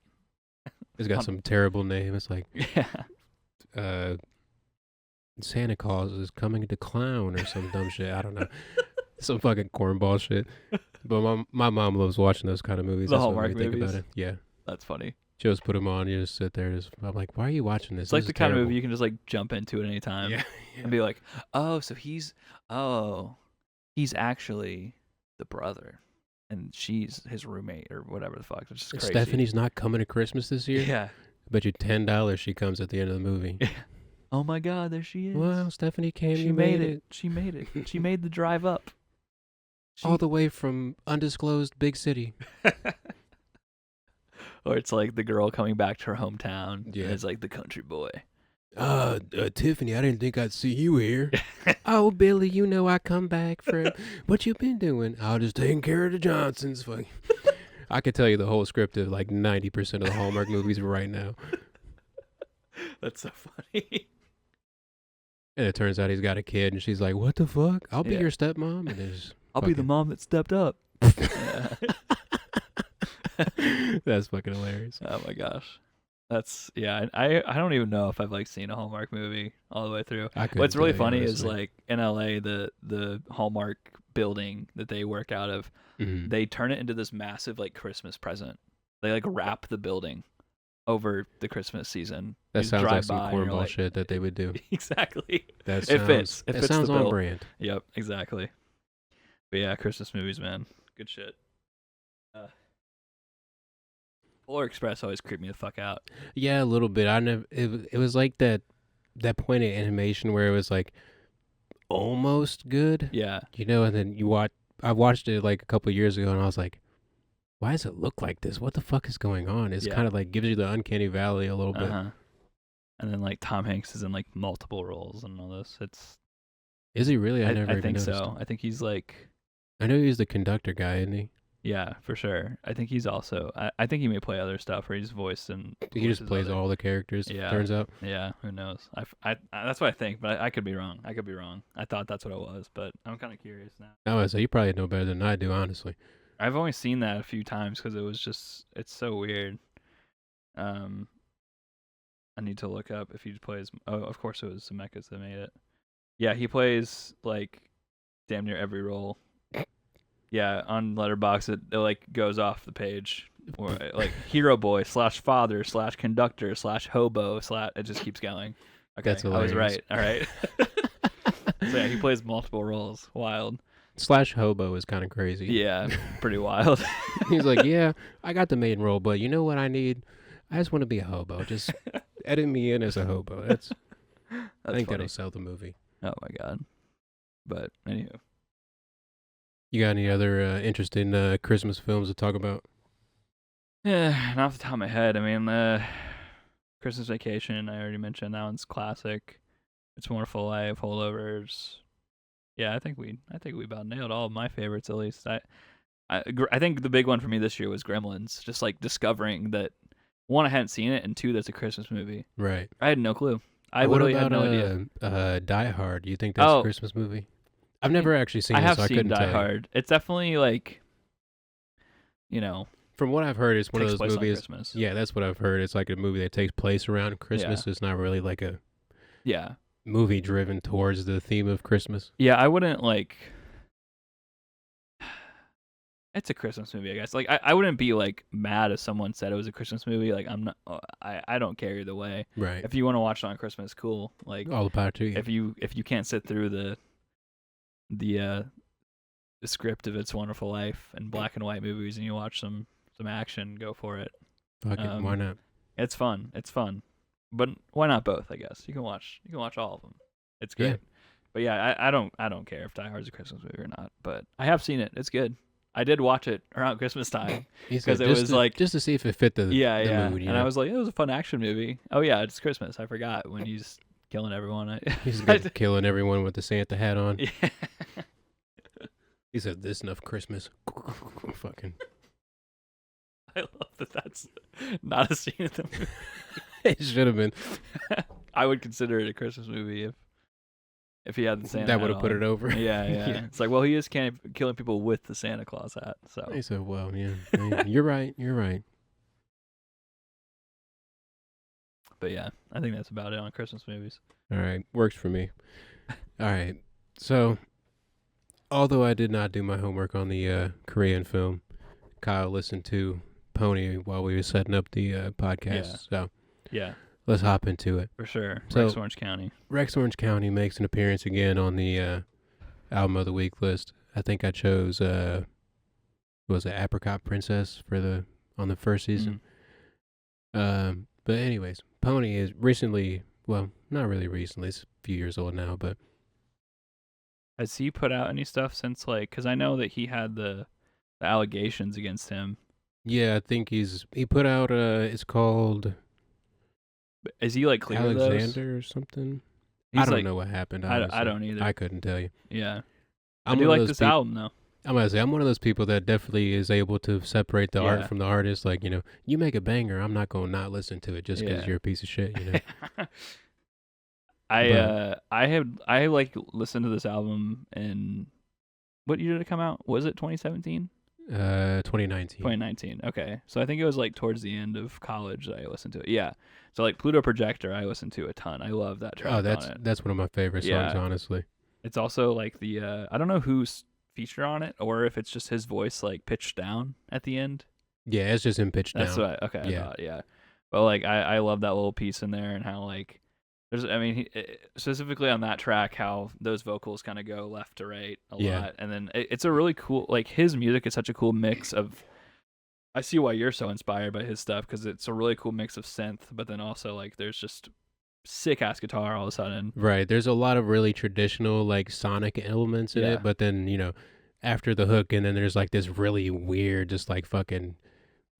It's got some terrible name. It's like Yeah. Santa Claus is coming to clown or some dumb shit. I don't know. Some fucking cornball shit. But my mom loves watching those kind of movies. The That's what Hallmark made me think movies? about it. Yeah. That's funny. She'll just put them on. You just sit there. I'm like, why are you watching this? It's like This the is kind of terrible. movie you can just like jump into at any time. Yeah. And be like, oh, so he's actually the brother, and she's his roommate or whatever the fuck. It's just crazy. Stephanie's not coming to Christmas this year? Yeah. Bet you $10 she comes at the end of the movie. Oh my God, there she is. Well, Stephanie came. she You made it. She made it. She made the drive up. All the way from undisclosed big city. Or it's like the girl coming back to her hometown. Yeah. And it's like the country boy. Tiffany, I didn't think I'd see you here. Oh, Billy, you know I come back from. What you been doing? I was just taking care of the Johnsons. Fuck. I could tell you the whole script of like 90% of the Hallmark movies right now. That's so funny. And it turns out he's got a kid, and she's like, "What the fuck? I'll be Yeah. your stepmom." And there's I'll be the mom that stepped up. That's fucking hilarious. Oh my gosh. That's I don't even know if I've like seen a Hallmark movie all the way through. What's really funny is like in LA the Hallmark building that they work out of, they turn it into this massive like Christmas present. They like wrap the building over the Christmas season. That You just sounds drive like some by and you're cornball like- shit that they would do. Exactly. That It sounds, fits. It that fits sounds the on bill. brand. Yep, exactly. But yeah, Christmas movies, man. Good shit. Polar Express always creeped me the fuck out. Yeah, a little bit. I never. It was like that point of animation where it was like almost good, Yeah. you know. And then I watched it like a couple of years ago, and I was like, why does it look like this? What the fuck is going on? It's Yeah. kind of like gives you the uncanny valley a little bit. Uh-huh. And then like Tom Hanks is in like multiple roles and all this. Is he really? I I never even think noticed. so. I think he's like, I know he's the conductor guy, isn't he? yeah, for sure. I think he's also. I think he may play other stuff where he's voiced and He just voices plays other- all the characters. Yeah. Turns out. Yeah, who knows? I that's what I think, but I could be wrong. I thought that's what it was, but I'm kind of curious now. Oh, so you probably know better than I do, honestly. I've only seen that a few times because it's so weird. I need to look up if he plays. Oh, of course it was Zemeckis that made it. Yeah, he plays like damn near every role. Yeah, on Letterboxd it like goes off the page, or like hero boy / father / conductor / hobo / it just keeps going. Okay, That's I was hilarious. right. All right. So yeah, he plays multiple roles. Wild. / hobo is kind of crazy. Yeah, pretty wild. He's like, yeah, I got the main role, but you know what I need? I just want to be a hobo. Just edit me in as a hobo. I think funny. that'll sell the movie. Oh my god. But anywho. You got any other interesting Christmas films to talk about? Yeah, not off the top of my head. I mean, Christmas Vacation, I already mentioned that one's classic. It's a Wonderful Life, Holdovers. Yeah, I think we about nailed all of my favorites at least. I think the big one for me this year was Gremlins. Just like discovering that one, I hadn't seen it, and two, that's a Christmas movie. Right. I had no clue. I What literally about had no idea. Die Hard? Do you think that's a Oh. Christmas movie? I've never actually seen I it, have so I seen couldn't Die tell you. Hard. It's definitely like, you know, From what I've heard, it's one of takes those place on movies. Christmas. Yeah, that's what I've heard. It's like a movie that takes place around Christmas. It's not really like a Yeah. movie driven towards the theme of Christmas. Yeah, I wouldn't like. It's a Christmas movie, I guess. Like, I wouldn't be like mad if someone said it was a Christmas movie. Like, I'm not. I don't care either way. Right. If you want to watch it on Christmas, cool. Like, All the power to you. if you can't sit through the script of It's a Wonderful Life and black and white movies, and you watch some action, go for it. Fuck it, why not? It's fun. It's fun. But why not both? I guess you can watch all of them. It's great. Yeah. But yeah, I don't care if Die Hard's a Christmas movie or not. But I have seen it. It's good. I did watch it around Christmas time. He said 'cause it just was to- like- just to see if it fit the Mood. you And know? I was like, it was a fun action movie. Oh yeah, it's Christmas. I forgot when he's killing everyone. He's good killing everyone with the Santa hat on. Yeah. He said, "This enough Christmas." Fucking. I love that. That's not a scene in the movie. It should have been. I would consider it a Christmas movie if he had the Santa. That would have put it over. Yeah. Yeah. It's like, well, he is killing people with the Santa Claus hat. So He said, "Well, yeah, you're right. You're right." but yeah, I think that's about it on Christmas movies. All right, works for me. All right, so although I did not do my homework on the Korean film, Kyle listened to Pony while we were setting up the podcast. Yeah. So Yeah, let's hop into it. for sure. So- Rex Orange County. Rex Orange County makes an appearance again on the album of the week list. I think I chose was it Apricot Princess on the first season. But anyways, Pony is recently, well, not really recently, it's a few years old now, but Has he put out any stuff since, like, because I know that he had the allegations against him Yeah, I think he put out it's called Is he like clear of those? Alexander or something. I He's don't like, know what happened. I Honestly, don't either. I couldn't tell you. Yeah, I I'm do one of like those this people. album though. I'm gonna say I'm one of those people that definitely is able to separate the art Yeah. from the artist. Like, you make a banger, I'm not gonna not listen to it just because Yeah. you're a piece of shit. I like listened to this album in what year did it come out? Was it 2017? 2019. 2019. Okay, so I think it was like towards the end of college that I listened to it. Yeah, so like Pluto Projector, I listened to a ton. I love that track. Oh, on it. that's one of my favorite songs, Yeah. honestly. It's also like the I don't know who's featured on it or if it's just his voice like pitched down at the end. Yeah, it's just him pitched That's down. what. Okay, Yeah. I thought, yeah. But like I love that little piece in there and how like there's specifically on that track how those vocals kind of go left to right a Yeah. lot, and then it's a really cool like his music is such a cool mix of. I see why you're so inspired by his stuff because it's a really cool mix of synth, but then also like there's just sick ass guitar all of a sudden. Right. There's a lot of really traditional like sonic elements in Yeah. it, but then, after the hook and then there's like this really weird just like fucking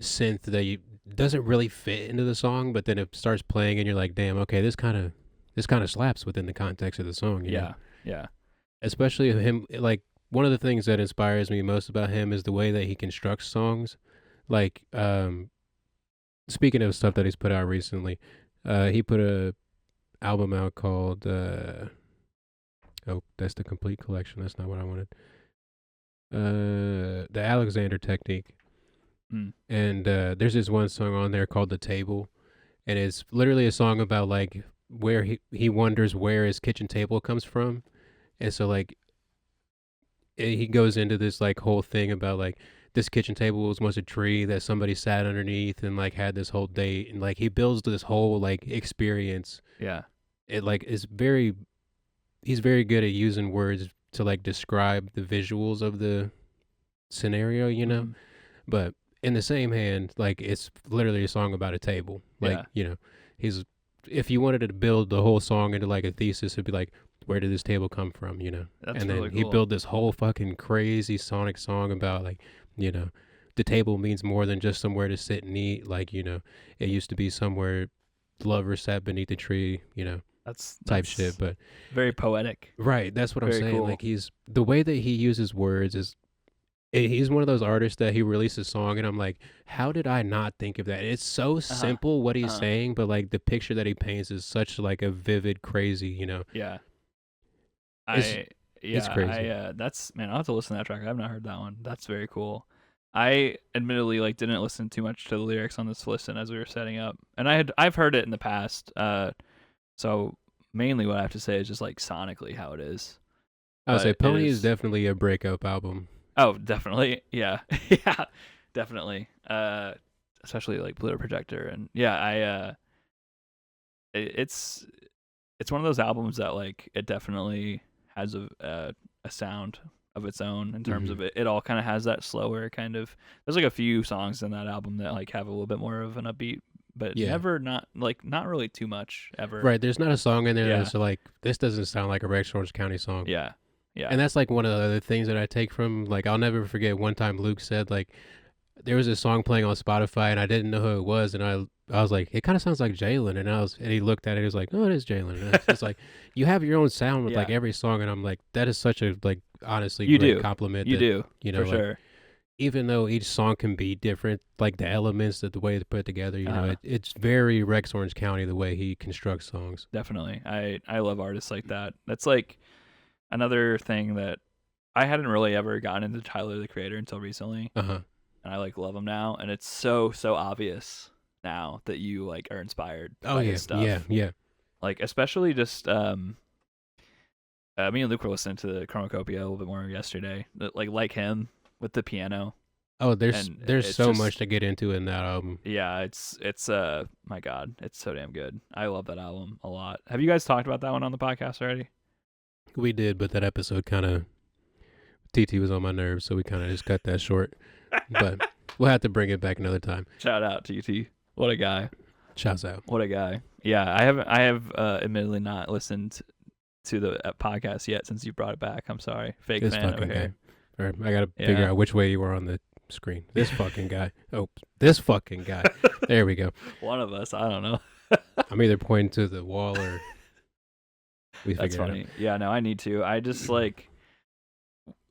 synth that doesn't really fit into the song, but then it starts playing and you're like, "Damn, okay, this kind of slaps within the context of the song." Yeah. Especially him, like one of the things that inspires me most about him is the way that he constructs songs. Like, speaking of stuff that he's put out recently, he put a album out called that's the complete collection. That's not what I wanted. The Alexander Technique. And there's this one song on there called The Table, and it's literally a song about like where he wonders where his kitchen table comes from. And so like he goes into this like whole thing about like this kitchen table was once a tree that somebody sat underneath and like had this whole date, and like he builds this whole like experience. Yeah. It like is very he's very good at using words to like describe the visuals of the scenario, But in the same hand, like it's literally a song about a table. Like, he's if you wanted to build the whole song into like a thesis, it'd be like, where did this table come from, That's and then really he cool. built this whole fucking crazy sonic song about like, the table means more than just somewhere to sit and eat. Like, it used to be somewhere lovers sat beneath a tree, That's type shit. But very poetic. right, that's what I'm Very saying. cool. Like the way that he uses words is he's one of those artists that he releases a song and I'm like, how did I not think of that? It's so simple what he's saying, but like the picture that he paints is such like a vivid, crazy, Yeah. It's crazy. That's man, I'll have to listen to that track. I've not heard that one. That's very cool. I admittedly like didn't listen too much to the lyrics on this listen as we were setting up, and I've heard it in the past. So mainly what I have to say is just like sonically how it is. I would say But Pony it is definitely a breakup album. Oh, definitely. Yeah. Yeah. Definitely. Especially like Pluto Projector, and yeah, it's one of those albums that like it definitely has a sound of its own in terms of it. It all kind of has that slower kind of. There's like a few songs in that album that like have a little bit more of an upbeat, but never not really too much ever. Right. There's not a song in there that's like, this doesn't sound like a Rex Orange County song. Yeah. Yeah. And that's like one of the other things that I take from, like, I'll never forget one time Luke said, like, there was a song playing on Spotify and I didn't know who it was, and I was like, it kind of sounds like Jaylen, and he looked at it, he was like, oh, it is Jaylen. And it's like, you have your own sound with like every song, and I'm like, that is such a like honestly great compliment. You do for like, sure. Even though each song can be different, like the elements that the way they put it together, it's very Rex Orange County the way he constructs songs. Definitely, I love artists like that. That's like another thing that I hadn't really ever gotten into Tyler the Creator until recently. And I like love him now, and it's so so-obvious now that you like are inspired by his stuff. Yeah. Like especially just me and Luke were listening to the Chromacopia a little bit more yesterday. Like him with the piano. Oh, there's so much to get into in that album. Yeah, it's my God, it's so damn good. I love that album a lot. Have you guys talked about that one on the podcast already? We did, but that episode kind of TT was on my nerves, so we kind of just cut that short. But we'll have to bring it back another time. Shout out TT. What a guy. Shouts out. What a guy. Yeah, I have admittedly not listened to the podcast yet since you brought it back. I'm sorry. Fake This fan fucking over here. guy. I got to figure out which way you were on the screen. This fucking guy. Oh, this fucking guy. There we go. One of us. I don't know. I'm either pointing to the wall or we That's figure funny. it out. Yeah, no, I need to. I just like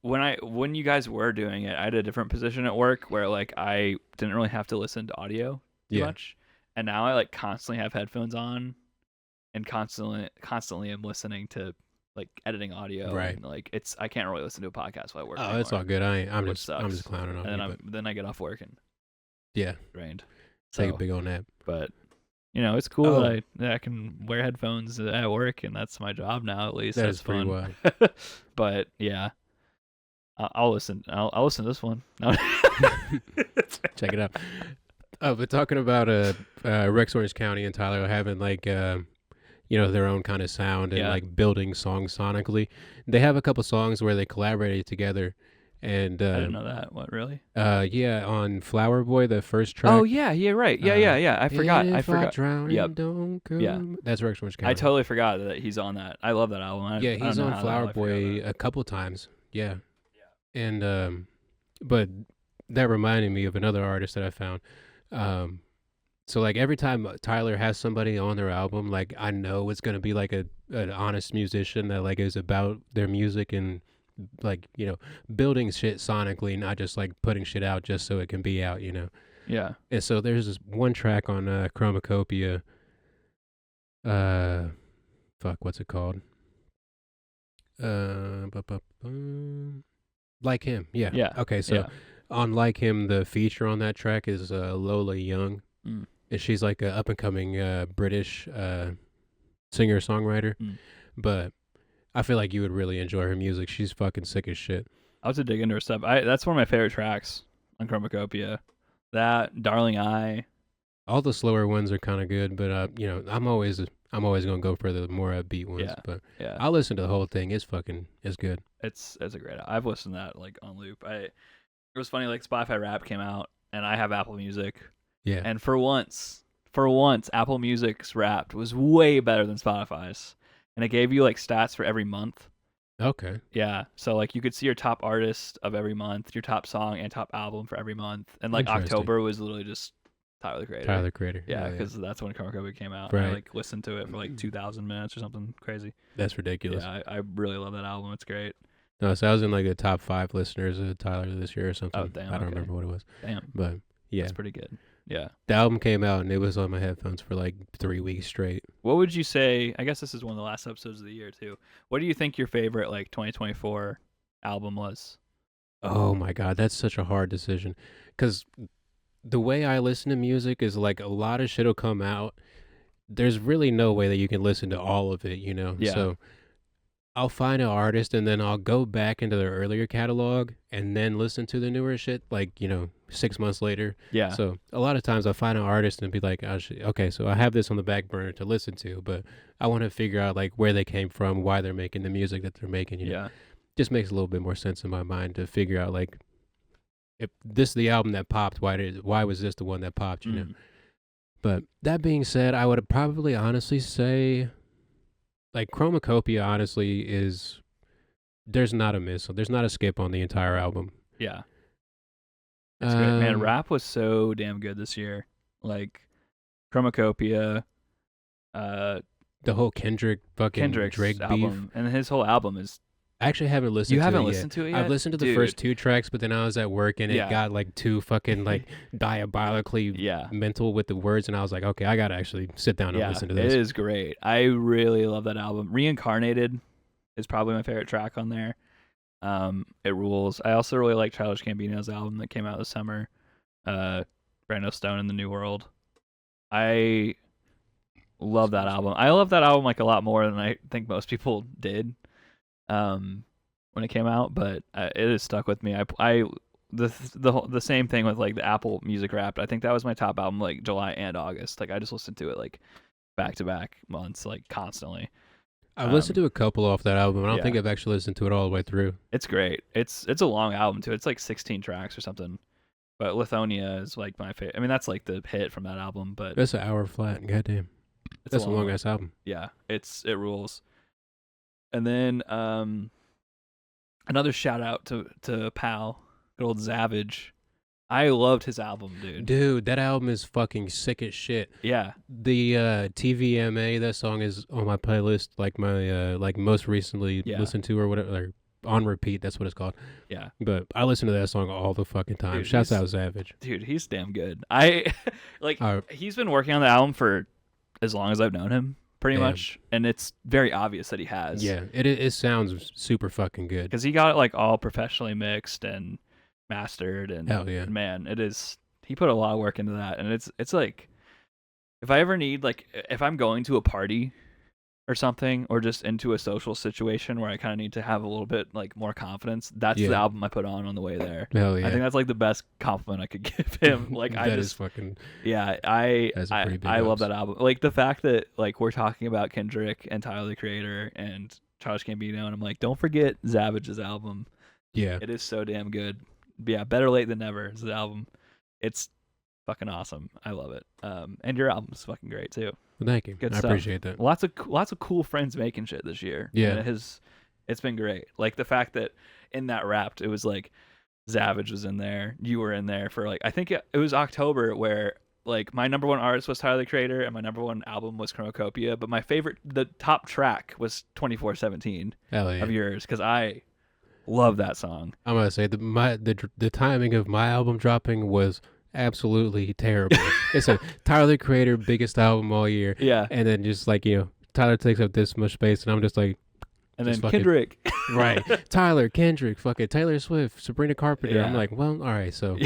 when you guys were doing it, I had a different position at work where like I didn't really have to listen to audio too much, and now I like constantly have headphones on, and constantly am listening to like editing audio. Right. And, like I can't really listen to a podcast while I work. Oh, it's all good. I'm which just sucks. clowning on And you. then I get off work and Yeah, drained. take So, a big old nap. but it's cool Oh. that I can wear headphones at work, and that's my job now. At least That that's is pretty fun. wild. But yeah, I'll listen. I'll listen to this one. No. Check it out. Oh, but talking about Rex Orange County and Tyler having like their own kind of sound and Yeah. like building songs sonically. They have a couple songs where they collaborated together, and I didn't know that. What, really? yeah, on Flower Boy, the first track. Oh yeah, right. Yeah. I forgot. If I drown Yep. and don't come. Yeah. That's Rex Orange County. I totally forgot that he's on that. I love that album. Yeah, I he's don't know on how the hell Flower I forgot Boy that. a couple times. Yeah. And but that reminded me of another artist that I found. So like every time Tyler has somebody on their album, like I know it's gonna be like an honest musician that like is about their music and like building shit sonically, not just like putting shit out just so it can be out. Yeah. And so there's this one track on Chromacopia. Fuck, what's it called? Like Him. Yeah. Yeah. Okay, so Yeah. on Like Him, the feature on that track is Lola Young. Mm. And she's like an up and coming British singer songwriter. Mm. But I feel like you would really enjoy her music. She's fucking sick as shit. I'll have to dig into her stuff. That's one of my favorite tracks on Chromacopia. That Darling Eye. All the slower ones are kind of good, but I'm always gonna go for the more upbeat ones. Yeah. But Yeah. I'll listen to the whole thing. It's good. It's a great. I've listened to that like on loop. It was funny. Like Spotify Rap came out, and I have Apple Music. Yeah. And for once, Apple Music's Wrapped was way better than Spotify's, and it gave you like stats for every month. Okay. Yeah, so like you could see your top artist of every month, your top song and top album for every month, and like Interesting. October was literally just Tyler the Creator. Tyler the Creator. Yeah, because that's when Chromacopia came out. Right. And I like listened to it for like 2,000 minutes or something crazy. That's ridiculous. Yeah, I really love that album. It's great. No, so I was in like the top 5 listeners of Tyler this year or something. Oh, damn, I don't okay. remember what it was. Damn, But yeah, that's pretty good. Yeah. the album came out and it was on my headphones for like 3 weeks straight. What would you say? I guess this is one of the last episodes of the year too. What do you think your favorite like 2024 album was? Oh my God, that's such a hard decision. Because the way I listen to music is like a lot of shit will come out. There's really no way that you can listen to all of it, Yeah. So I'll find an artist and then I'll go back into their earlier catalog and then listen to the newer shit like, 6 months later. Yeah. So a lot of times I'll find an artist and be like, okay, so I have this on the back burner to listen to, but I want to figure out like where they came from, why they're making the music that they're making. Yeah. Just makes a little bit more sense in my mind to figure out like, if this is the album that popped, why was this the one that popped, Mm. But that being said, I would probably honestly say like Chromacopia honestly is, there's not a miss. There's not a skip on the entire album. Yeah. It's great. Man, Um, rap was so damn good this year. Like Chromacopia, the whole Kendrick fucking Kendrick's Drake beef. album, and his whole album is. I actually haven't listened You to haven't it listened to it yet? I've listened to the Dude. first 2 tracks, but then I was at work and Yeah. it got like too fucking like diabolically Yeah. mental with the words, and I was like, okay, I gotta actually sit down and Yeah, listen to it this. is great. I really love that album. Reincarnated is probably my favorite track on there. It rules. I also really like Childish Gambino's album that came out this summer. Brando Stone in the New World. I love that album. I love that album like a lot more than I think most people did when it came out, but it has stuck with me. The same thing with like the Apple Music Wrapped. I think that was my top album like July and August. Like I just listened to it like back to back months, like constantly. I've listened to a couple off that album. I don't yeah. think I've actually listened to it all the way through. It's great. It's a long album too. It's like 16 tracks or something. But Lithonia is like my favorite. I mean, that's like the hit from that album. But That's an hour flat. Goddamn, it's that's a long one. ass album. Yeah, it rules. And then another shout out to Pal, good old Zavage. I loved his album, dude. Dude, that album is fucking sick as shit. Yeah. The TVMA, that song is on my playlist, like my like most recently listened to or whatever, or on repeat. That's what it's called. Yeah. But I listen to that song all the fucking time. Dude, Shouts out Savage. Dude, he's damn good. I like he's been working on the album for as long as I've known him, pretty much, and it's very obvious that he has. Yeah, it sounds super fucking good. Because he got it like all professionally mixed and mastered, and hell yeah, man, it is. He put a lot of work into that, and it's like, if I ever need, like, if I'm going to a party or something, or just into a social situation where I kind of need to have a little bit like more confidence, that's the album I put on the way there. Hell yeah. I think that's like the best compliment I could give him. Like I that just is fucking I love that album. Like the fact that like we're talking about Kendrick and Tyler the Creator and Childish Gambino, and I'm like, don't forget Savage's album. Yeah, it is so damn good. Yeah, Better Late Than Never is the album. It's fucking awesome. I love it. And your album's fucking great too. Well, thank you. Good I stuff. appreciate that. Lots of cool friends making shit this year. Yeah, and it's been great. Like the fact that in that Wrapped, it was like Savage was in there, you were in there for like, I think it was October, where like my number one artist was Tyler the Creator and my number one album was Chromacopia, but my favorite, the top track was 24/17 of yours, because I love that song. I'm gonna say the timing of my album dropping was absolutely terrible. It's a Tyler the Creator biggest album all year. Yeah. And then just like, Tyler takes up this much space and I'm just like, and then Kendrick. Right. Tyler, Kendrick, fucking Taylor Swift, Sabrina Carpenter. Yeah. I'm like, well, all right, so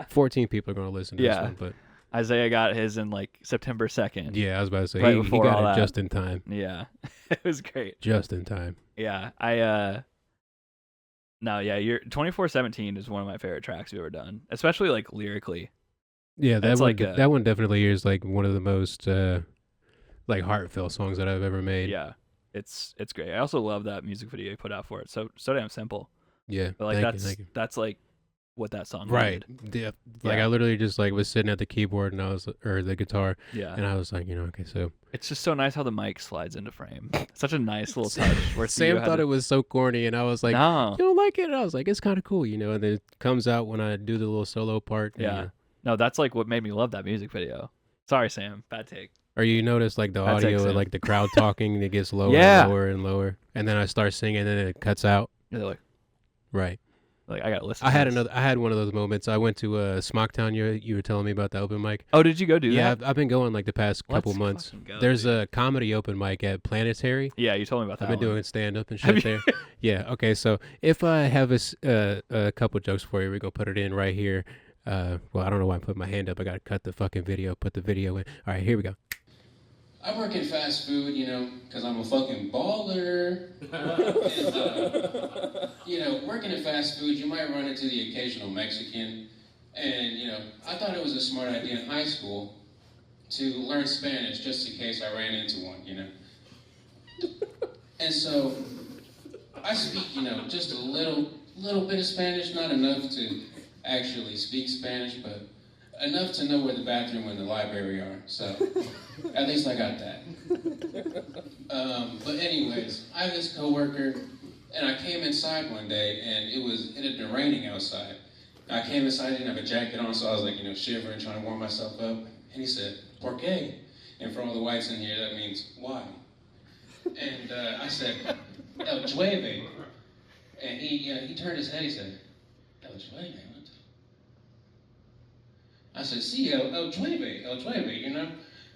14 people are going to listen to this one. But Isaiah got his in like September 2nd. Yeah, I was about to say, right he got it just in time. Yeah. It was great. Just in time. Yeah. Your 24/17 is one of my favorite tracks you've ever done, especially like lyrically. Yeah, that one definitely is like one of the most like heartfelt songs that I've ever made. Yeah, it's great. I also love that music video you put out for it. So damn simple. Yeah, but like thank you. that's like what that song right. Yeah, like I literally just like was sitting at the keyboard or the guitar. Yeah, and I was like, okay, so it's just so nice how the mic slides into frame. Such a nice little touch. Where Sam thought it was so corny, and I was like, no, you don't like it? And I was like, it's kind of cool, and then it comes out when I do the little solo part. Yeah. No, that's like what made me love that music video. Sorry, Sam. Bad take. Or you notice like the Bad audio, take, like the crowd talking, it gets lower Yeah. and lower and lower, and then I start singing, and then it cuts out. You're like, right. Like I gotta listen. I had one of those moments. I went to Smocktown. You were telling me about the open mic. Oh, did you go do that? Yeah, I've been going like the past couple months. Go, There's dude. a comedy open mic at Planetary. Yeah, you told me about that. I've been doing stand up and shit there. Yeah. Okay. So if I have a couple jokes for you, we're gonna put it in right here. Well, I don't know why I put my hand up. I gotta cut the fucking video. Put the video in. All right, here we go. I work in fast food, because I'm a fucking baller. And, working in fast food, you might run into the occasional Mexican. And, I thought it was a smart idea in high school to learn Spanish just in case I ran into one, And so I speak, just a little bit of Spanish, not enough to actually speak Spanish, but enough to know where the bathroom and the library are. So at least I got that. But anyways, I have this coworker, and I came inside one day, and it had been raining outside. I came inside, I didn't have a jacket on, so I was like, shivering, trying to warm myself up. And he said, "Por qué?" And for all the whites in here, that means why. And I said, "El llueve." And he turned his head, he said, "El llueve." I said, "Sí, el llueve,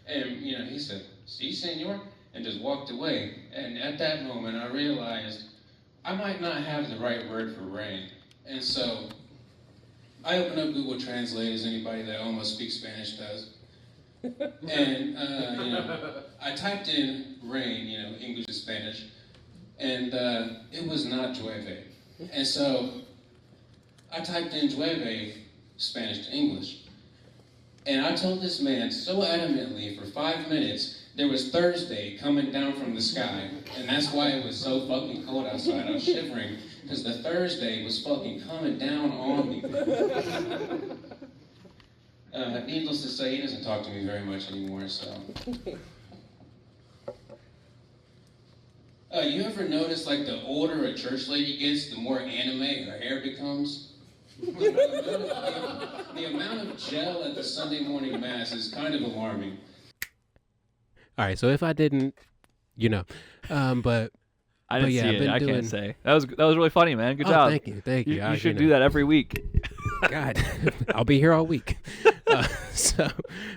And, he said, "Sí, señor," and just walked away. And at that moment, I realized I might not have the right word for rain. And so I opened up Google Translate, as anybody that almost speaks Spanish does. And, I typed in rain, English to Spanish, and it was not llueve. And so I typed in llueve, Spanish to English. And I told this man so adamantly for 5 minutes there was Thursday coming down from the sky. And that's why it was so fucking cold outside. I was shivering because the Thursday was fucking coming down on me. Needless to say, he doesn't talk to me very much anymore, so. You ever notice, like, the older a church lady gets, the more anime her hair becomes? The amount of gel at the Sunday morning mass is kind of alarming. All right, so if I didn't, but I didn't yeah, see I've it. been I doing... can't say. That was really funny, man. Good oh, job. thank you. You should do that every week. God, I'll be here all week.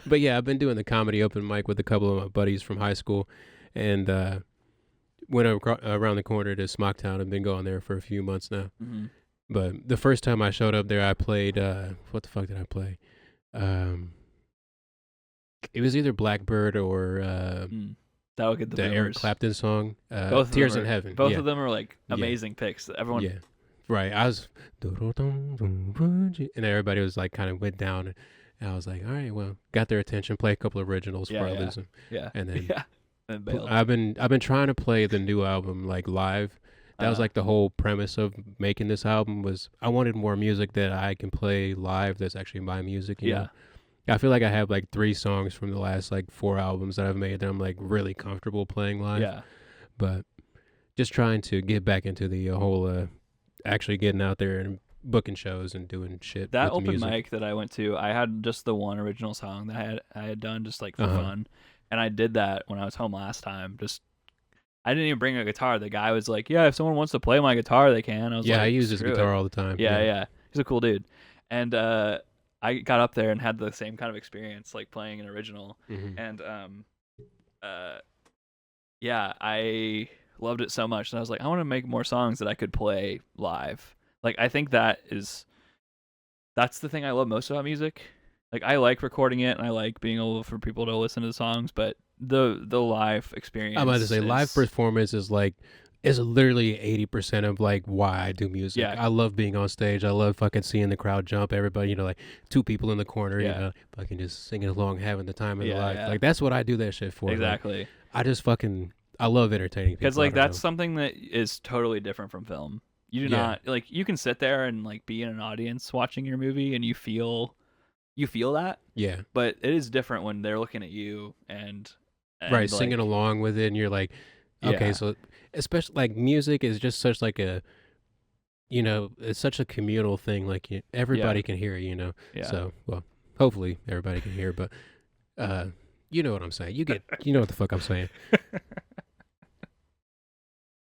But yeah, I've been doing the comedy open mic with a couple of my buddies from high school, and went around the corner to Smocktown. I've been going there for a few months now. Mm-hmm. But the first time I showed up there, I played, what the fuck did I play? It was either Blackbird or That'll get the Eric boomers. Clapton song, Both of Tears them in are- Heaven. Both yeah. of them are like amazing picks. Everyone. Yeah, right. I was, and everybody was like kind of went down, and I was like, all right, well, got their attention. Play a couple of originals before I lose them, Yeah. and then Yeah. And bailed. I've been trying to play the new album like live. That was like the whole premise of making this album was I wanted more music that I can play live. That's actually my music. You know? I feel like I have like 3 songs from the last like 4 albums that I've made that I'm like really comfortable playing live. Yeah. But just trying to get back into the whole actually getting out there and booking shows and doing shit. That with the open music. mic that I went to, I had just the one original song that I had done just like for fun, and I did that when I was home last time. I didn't even bring a guitar. The guy was like, "Yeah, if someone wants to play my guitar, they can." I was like, I use his "Screw guitar it." all the time. Yeah. He's a cool dude, and I got up there and had the same kind of experience, like playing an original, Mhm. and I loved it so much, and I was like, I want to make more songs that I could play live. Like, I think that's the thing I love most about music. Like, I like recording it, and I like being able for people to listen to the songs, but the live experience. I'm about to say live performance is literally 80% of like why I do music. Yeah. I love being on stage. I love fucking seeing the crowd jump. Everybody, like 2 people in the corner, fucking just singing along, having the time of their life. Yeah. Like that's what I do that shit for. Exactly. Like, I love entertaining people. Because like that's something that is totally different from film. You do not like you can sit there and like be in an audience watching your movie and you feel that. Yeah. But it is different when they're looking at you and right, like, singing along with it, and you're like, okay, so especially like music is just such like a, it's such a communal thing. Like everybody can hear it, Yeah. So well, hopefully everybody can hear, but you know what I'm saying. You know what the fuck I'm saying.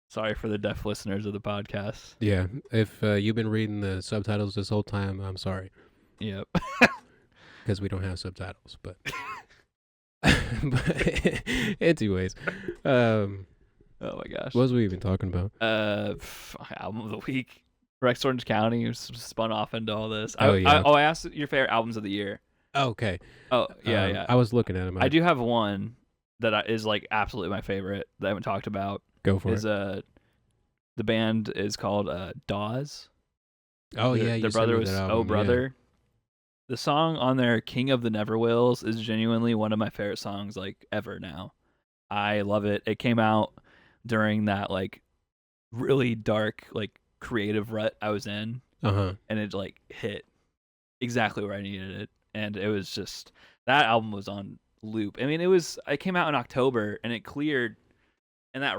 Sorry for the deaf listeners of the podcast. Yeah, if you've been reading the subtitles this whole time, I'm sorry. Yep. Because we don't have subtitles, but anyways, oh my gosh. what was we even talking about? Album of the week. Rex Orange County was spun off into all this. Oh, yeah. I asked your favorite albums of the year. Okay. Oh yeah. I was looking at them. I do have one that is like absolutely my favorite that I haven't talked about. Go for it. The band is called Dawes. Oh yeah, their brother was Oh Brother. The song on their King of the Neverwills is genuinely one of my favorite songs like ever now. I love it. It came out during that like really dark like creative rut I was in. And it like hit exactly where I needed it. And it was just that album was on loop. I mean, it came out in October and it cleared and that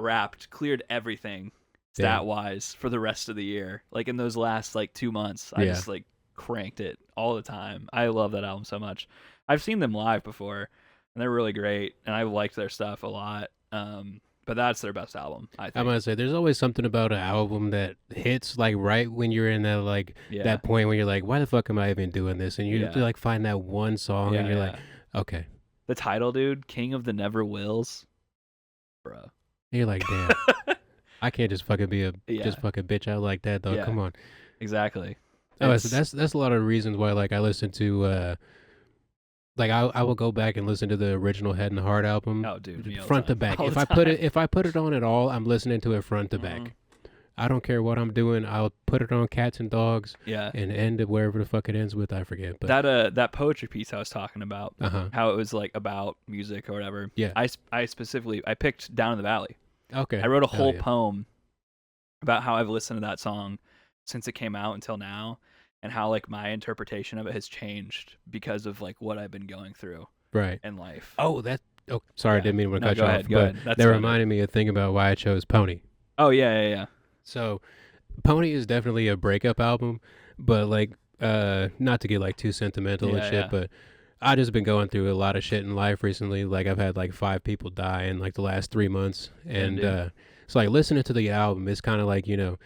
cleared everything stat wise for the rest of the year. Like in those last like 2 months, I just like cranked it all the time. I love that album so much. I've seen them live before and they're really great and I liked their stuff a lot. But that's their best album, I think. I'm gonna say there's always something about an album that hits like right when you're in that like that point when you're like, why the fuck am I even doing this? And you like find that one song and you're like, okay. The title, dude, King of the Never Wills, bro. And you're like, damn, I can't just fucking be just fucking bitch out like that, though. Yeah. Come on. Exactly. Oh, so that's a lot of reasons why like I listen to like I will go back and listen to the original Head and Heart album. Oh, dude, me all the front to time. back. All If the I put it on at all, I'm listening to it front to back. Mhm. I don't care what I'm doing. I'll put it on Cats and Dogs Yeah. and end it wherever the fuck it ends with. I forget. But That poetry piece I was talking about, how it was like about music or whatever. Yeah. I specifically picked Down in the Valley. Okay. I wrote a whole poem about how I've listened to that song since it came out until now, and how like my interpretation of it has changed because of like what I've been going through in life. Oh, sorry, I didn't mean to cut you go off. ahead, go ahead. That's that fine. reminded me of thinking about why I chose Pony. Oh yeah. So, Pony is definitely a breakup album, But like, not to get like too sentimental and Yeah, shit, yeah. but I just been going through a lot of shit in life recently. Like I've had like 5 people die in like the last 3 months, and dude. so like listening to the album is kind of like, you know,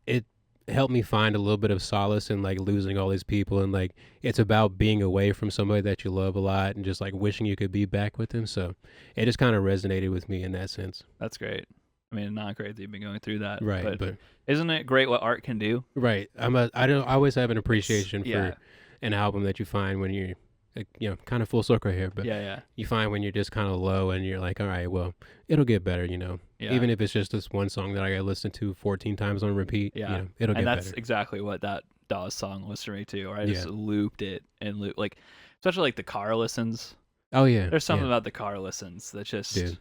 it helped me find a little bit of solace in like losing all these people, and like it's about being away from somebody that you love a lot and just like wishing you could be back with them. So it just kind of resonated with me in that sense. That's great. I mean, not great that you've been going through that, Right, but isn't it great what art can do? right. I don't I always have an appreciation Yeah, for an album that you find when you're like, you know, kind of full circle here, but yeah. you find when you're just kind of low and you're like, all right, well, it'll get better, you know. Yeah. Even if it's just this one song that I got listened to 14 times on repeat, Yeah. you know, it'll get And that's better. exactly what that Dawes song was for me too. Or I just Yeah. looped it and like, especially like the car listens. Oh yeah, There's something yeah. about the car listens that just Dude.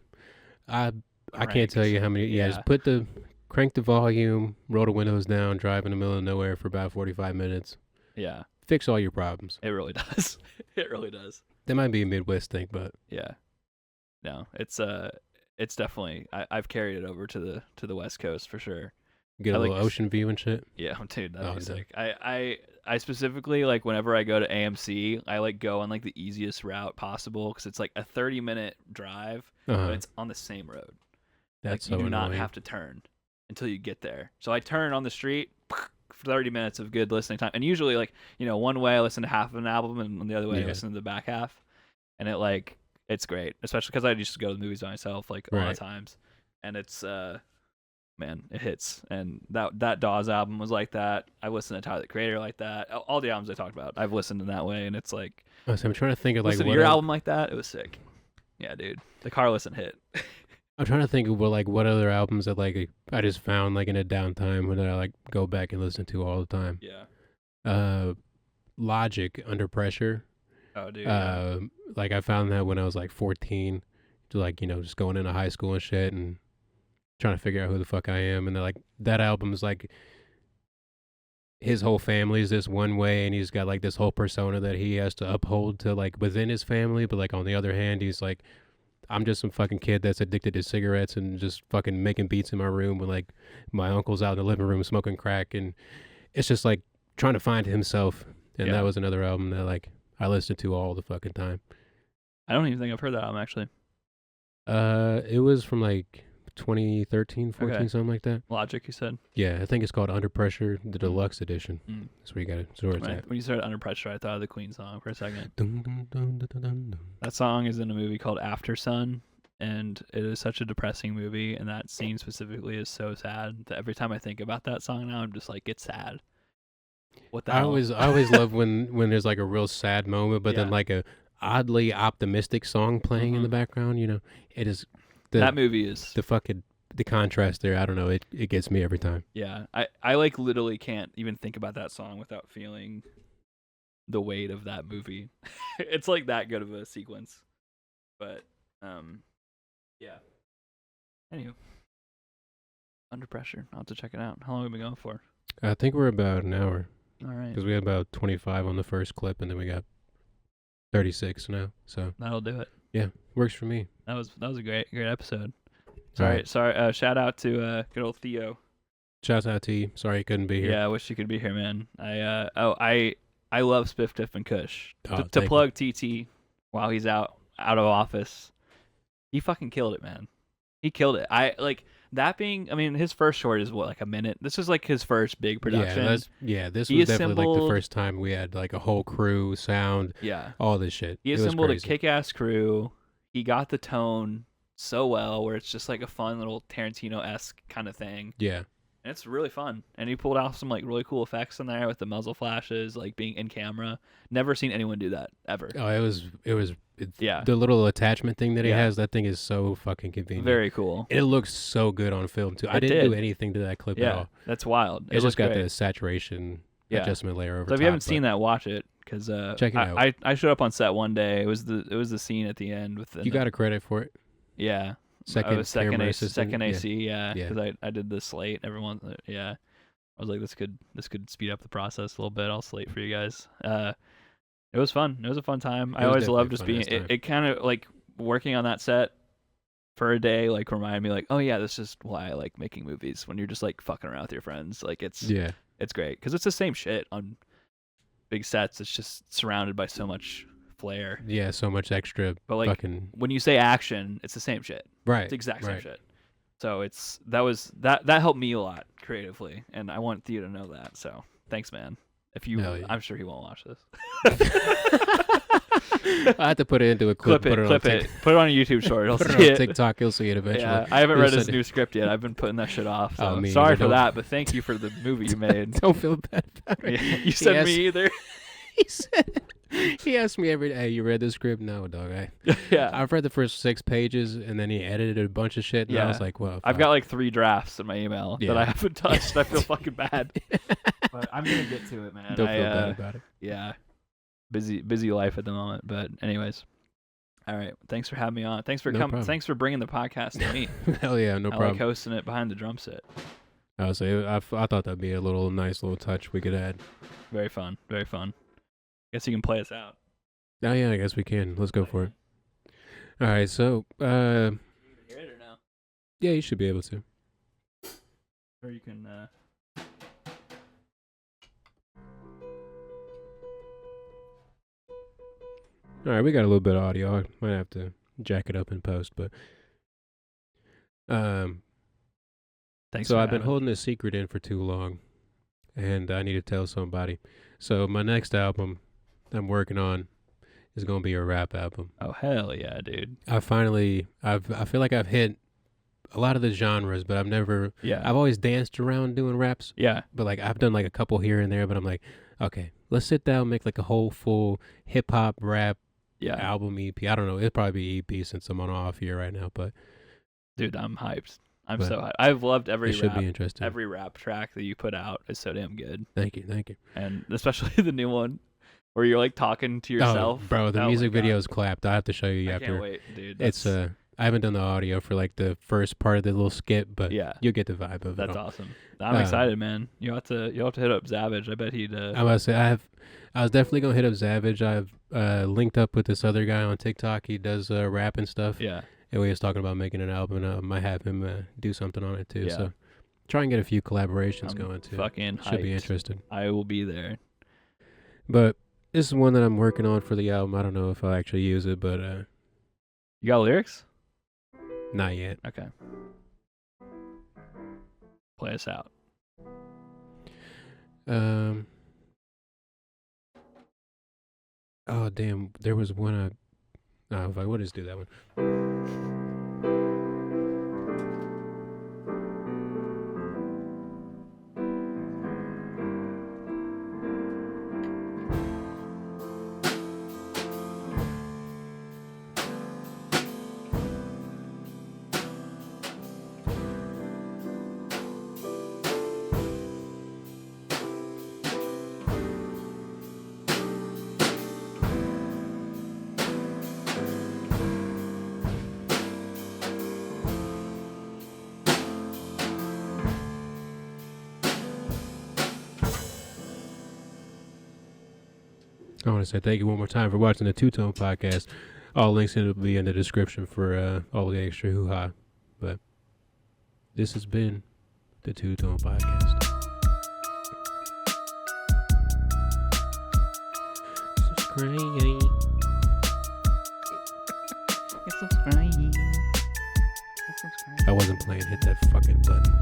I can't tell cranks. you how many. Yeah, just crank the volume, roll the windows down, drive in the middle of nowhere for about 45 minutes. Yeah, Fix all your problems. it really does. It really does. That might be a Midwest thing, but Yeah. No, it's definitely I've carried it over to the West Coast for sure. get a I like little ocean view and shit. Yeah, dude, that'd Oh, be dude. sick. I specifically like whenever I go to AMC, I like go on like the easiest route possible because it's like a 30-minute drive, Uh-huh. but it's on the same road. That's like, so you do not annoying. have to turn until you get there. So I turn on the street, 30 minutes of good listening time, and usually like one way I listen to half of an album, and the other way I Yeah. listen to the back half, and it's great, especially because I used to go to the movies by myself like a lot Right. of times, and it's man, it hits. And that Dawes album was like that. I listened to Tyler the Creator like that. All the albums I talked about, I've listened in that way, and it's like So I'm trying to think of like listen to what your el- album like that. It was sick. Yeah, dude, the car listen hit. I'm trying to think of what other albums that like I just found like in a downtime when I like go back and listen to all the time. Yeah. Logic, Under Pressure. Oh, dude. Yeah. Like I found that when I was like 14, to like, you know, just going into high school and shit and trying to figure out who the fuck I am. And then like that album is like his whole family is this one way, and he's got like this whole persona that he has to uphold to like within his family. But like on the other hand, he's like, I'm just some fucking kid that's addicted to cigarettes and just fucking making beats in my room when like my uncle's out in the living room smoking crack. And it's just like trying to find himself. And Yeah. that was another album that like I listened to all the fucking time. I don't even think I've heard that album actually. It was from like 2013, 14, Okay. something like that. Logic, you said. Yeah, I think it's called Under Pressure, the deluxe edition. Mm. That's where you got it. That's where it's Right. at. When you started Under Pressure, I thought of the Queen song for a second. Dun, dun, dun, dun, dun, dun, dun. That song is in a movie called After Sun, and it is such a depressing movie, and that scene specifically is so sad that every time I think about that song now, I'm just like, it's sad. What the I hell? always love when there's like a real sad moment, but then Yeah. like a oddly optimistic song playing in the background. You know, it is that movie is the contrast there. I don't know. It gets me every time. yeah. I like literally can't even think about that song without feeling the weight of that movie. It's like that good of a sequence. But yeah. Anywho, Under Pressure. I'll have to check it out. How long have we been going for? I think we're about an hour All right, because we had about 25 on the first clip, and then we got 36 now. So that'll do it. works for me. That was a great episode. All right. Sorry. Shout out to good old Theo. Shouts out to you. Sorry you couldn't be here. Yeah, I wish you could be here, man. I love Spiff Tiff and Kush. Oh, To thank you. plug TT while he's out of office, he fucking killed it, man. He killed it. That being, I mean, his first short is what, like a minute. This is like his first big production. This He was definitely like the assembled- first time we had like a whole crew, sound, Yeah. all this shit. He It was assembled a crazy. kick-ass crew. He got the tone so well, where it's just like a fun little Tarantino-esque kind of thing. Yeah. And it's really fun. And he pulled off some like really cool effects in there with the muzzle flashes, like being in camera. Never seen anyone do that ever. Oh, Yeah. the little attachment thing that he Yeah. has. That thing is so fucking convenient. Very cool. It looks so good on film too. I It didn't do did. anything to that clip at Yeah, all. that's wild. It's just got great. the saturation Yeah. adjustment layer over So if top. you haven't seen that, watch it because Check it out. I showed up on set one day. It was the scene at the end with the You got a credit for it. yeah. Second I was second camera AC, assistant. second Yeah. AC, yeah, Yeah. because I did the slate. Everyone, yeah, I was like, this could speed up the process a little bit. I'll slate for you guys. It was fun. It was a fun time. I was always definitely love a just fun being. ass time. It kind of like working on that set for a day. Like reminded me, like, oh yeah, this is why I like making movies. When you're just like fucking around with your friends, like it's Yeah. It's great because it's the same shit on big sets. It's just surrounded by so much flair. Yeah, so much extra But like fucking when you say action, it's the same shit. right. It's the exact same right. shit. So that helped me a lot creatively, and I want Theo to know that. So thanks, man. If you, Hell yeah. I'm sure he won't watch this. I have to put it into a clip. Clip it. Put it on a YouTube short. He'll Put it see on it. TikTok. You'll see it eventually. Yeah, I haven't You'll read his send it. new script yet. I've been putting that shit off. So me sorry either. for Don't- that, but thank you for the movie you made. Don't feel bad about it. Yeah, you said asked- me either. He said. He asked me every day, "Hey, you read the script?" No, dog. Yeah, I've read the first 6 pages, and then he edited a bunch of shit. And I Yeah. was like, "Well, I've got like 3 drafts in my email that I Yeah. haven't touched. I feel fucking bad, but I'm gonna get to it, man. don't feel bad about it." Yeah, busy life at the moment. But anyways, all right. Thanks for having me on. Thanks for No coming. problem. Thanks for bringing the podcast to me. Hell yeah, no I problem. like hosting it behind the drum set. I was say I thought that'd be a nice little touch we could add. Very fun. Very fun. Guess you can play us out. Oh yeah, I guess we can. Let's go for it. All right, so Hear it or no? yeah, you should be able to. Or you can. All right, we got a little bit of audio. I might have to jack it up in post, but Thanks. so for I've been having me. holding this secret in for too long, and I need to tell somebody. So my next album I'm working on is gonna be a rap album. Oh hell yeah, dude. I feel like I've hit a lot of the genres, but I've Yeah. always danced around doing raps, Yeah. but like I've done like a couple here and there, but I'm like, okay, let's sit down, make like a whole full hip hop rap Yeah. album EP. I don't know, it'll probably be EP since I'm on off here right now, but Dude, I'm hyped. I'm But so hyped. I've loved it should be interesting. every rap track that you put out is so damn good. Thank you. And especially the new one where you're like talking to yourself. Oh, bro, the my music God. video is clapped. I have to show you I after. can't wait, dude. It's That's- I haven't done the audio for like the first part of the little skit, but yeah. you'll get the vibe of it. That's all. awesome. I'm excited, man. You'll have to hit up Savage. I bet he'd I was say I was definitely gonna hit up Savage. I've linked up with this other guy on TikTok. He does rap and stuff. yeah. And we was talking about making an album. And I might have him do something on it too. Yeah. So try and get a few collaborations I'm going too. fucking Should be hyped. interesting. I will be there. But this is one that I'm working on for the album. I don't know if I'll actually use it, but You got lyrics? not yet. Okay. Play us out. Oh damn! There was one. We'll just do that one. I want to say thank you one more time for watching the Two Tone Podcast. All links will be in the description for all the extra hoo-ha. But this has been the Two Tone Podcast. Subscribe. I wasn't playing. Hit that fucking button.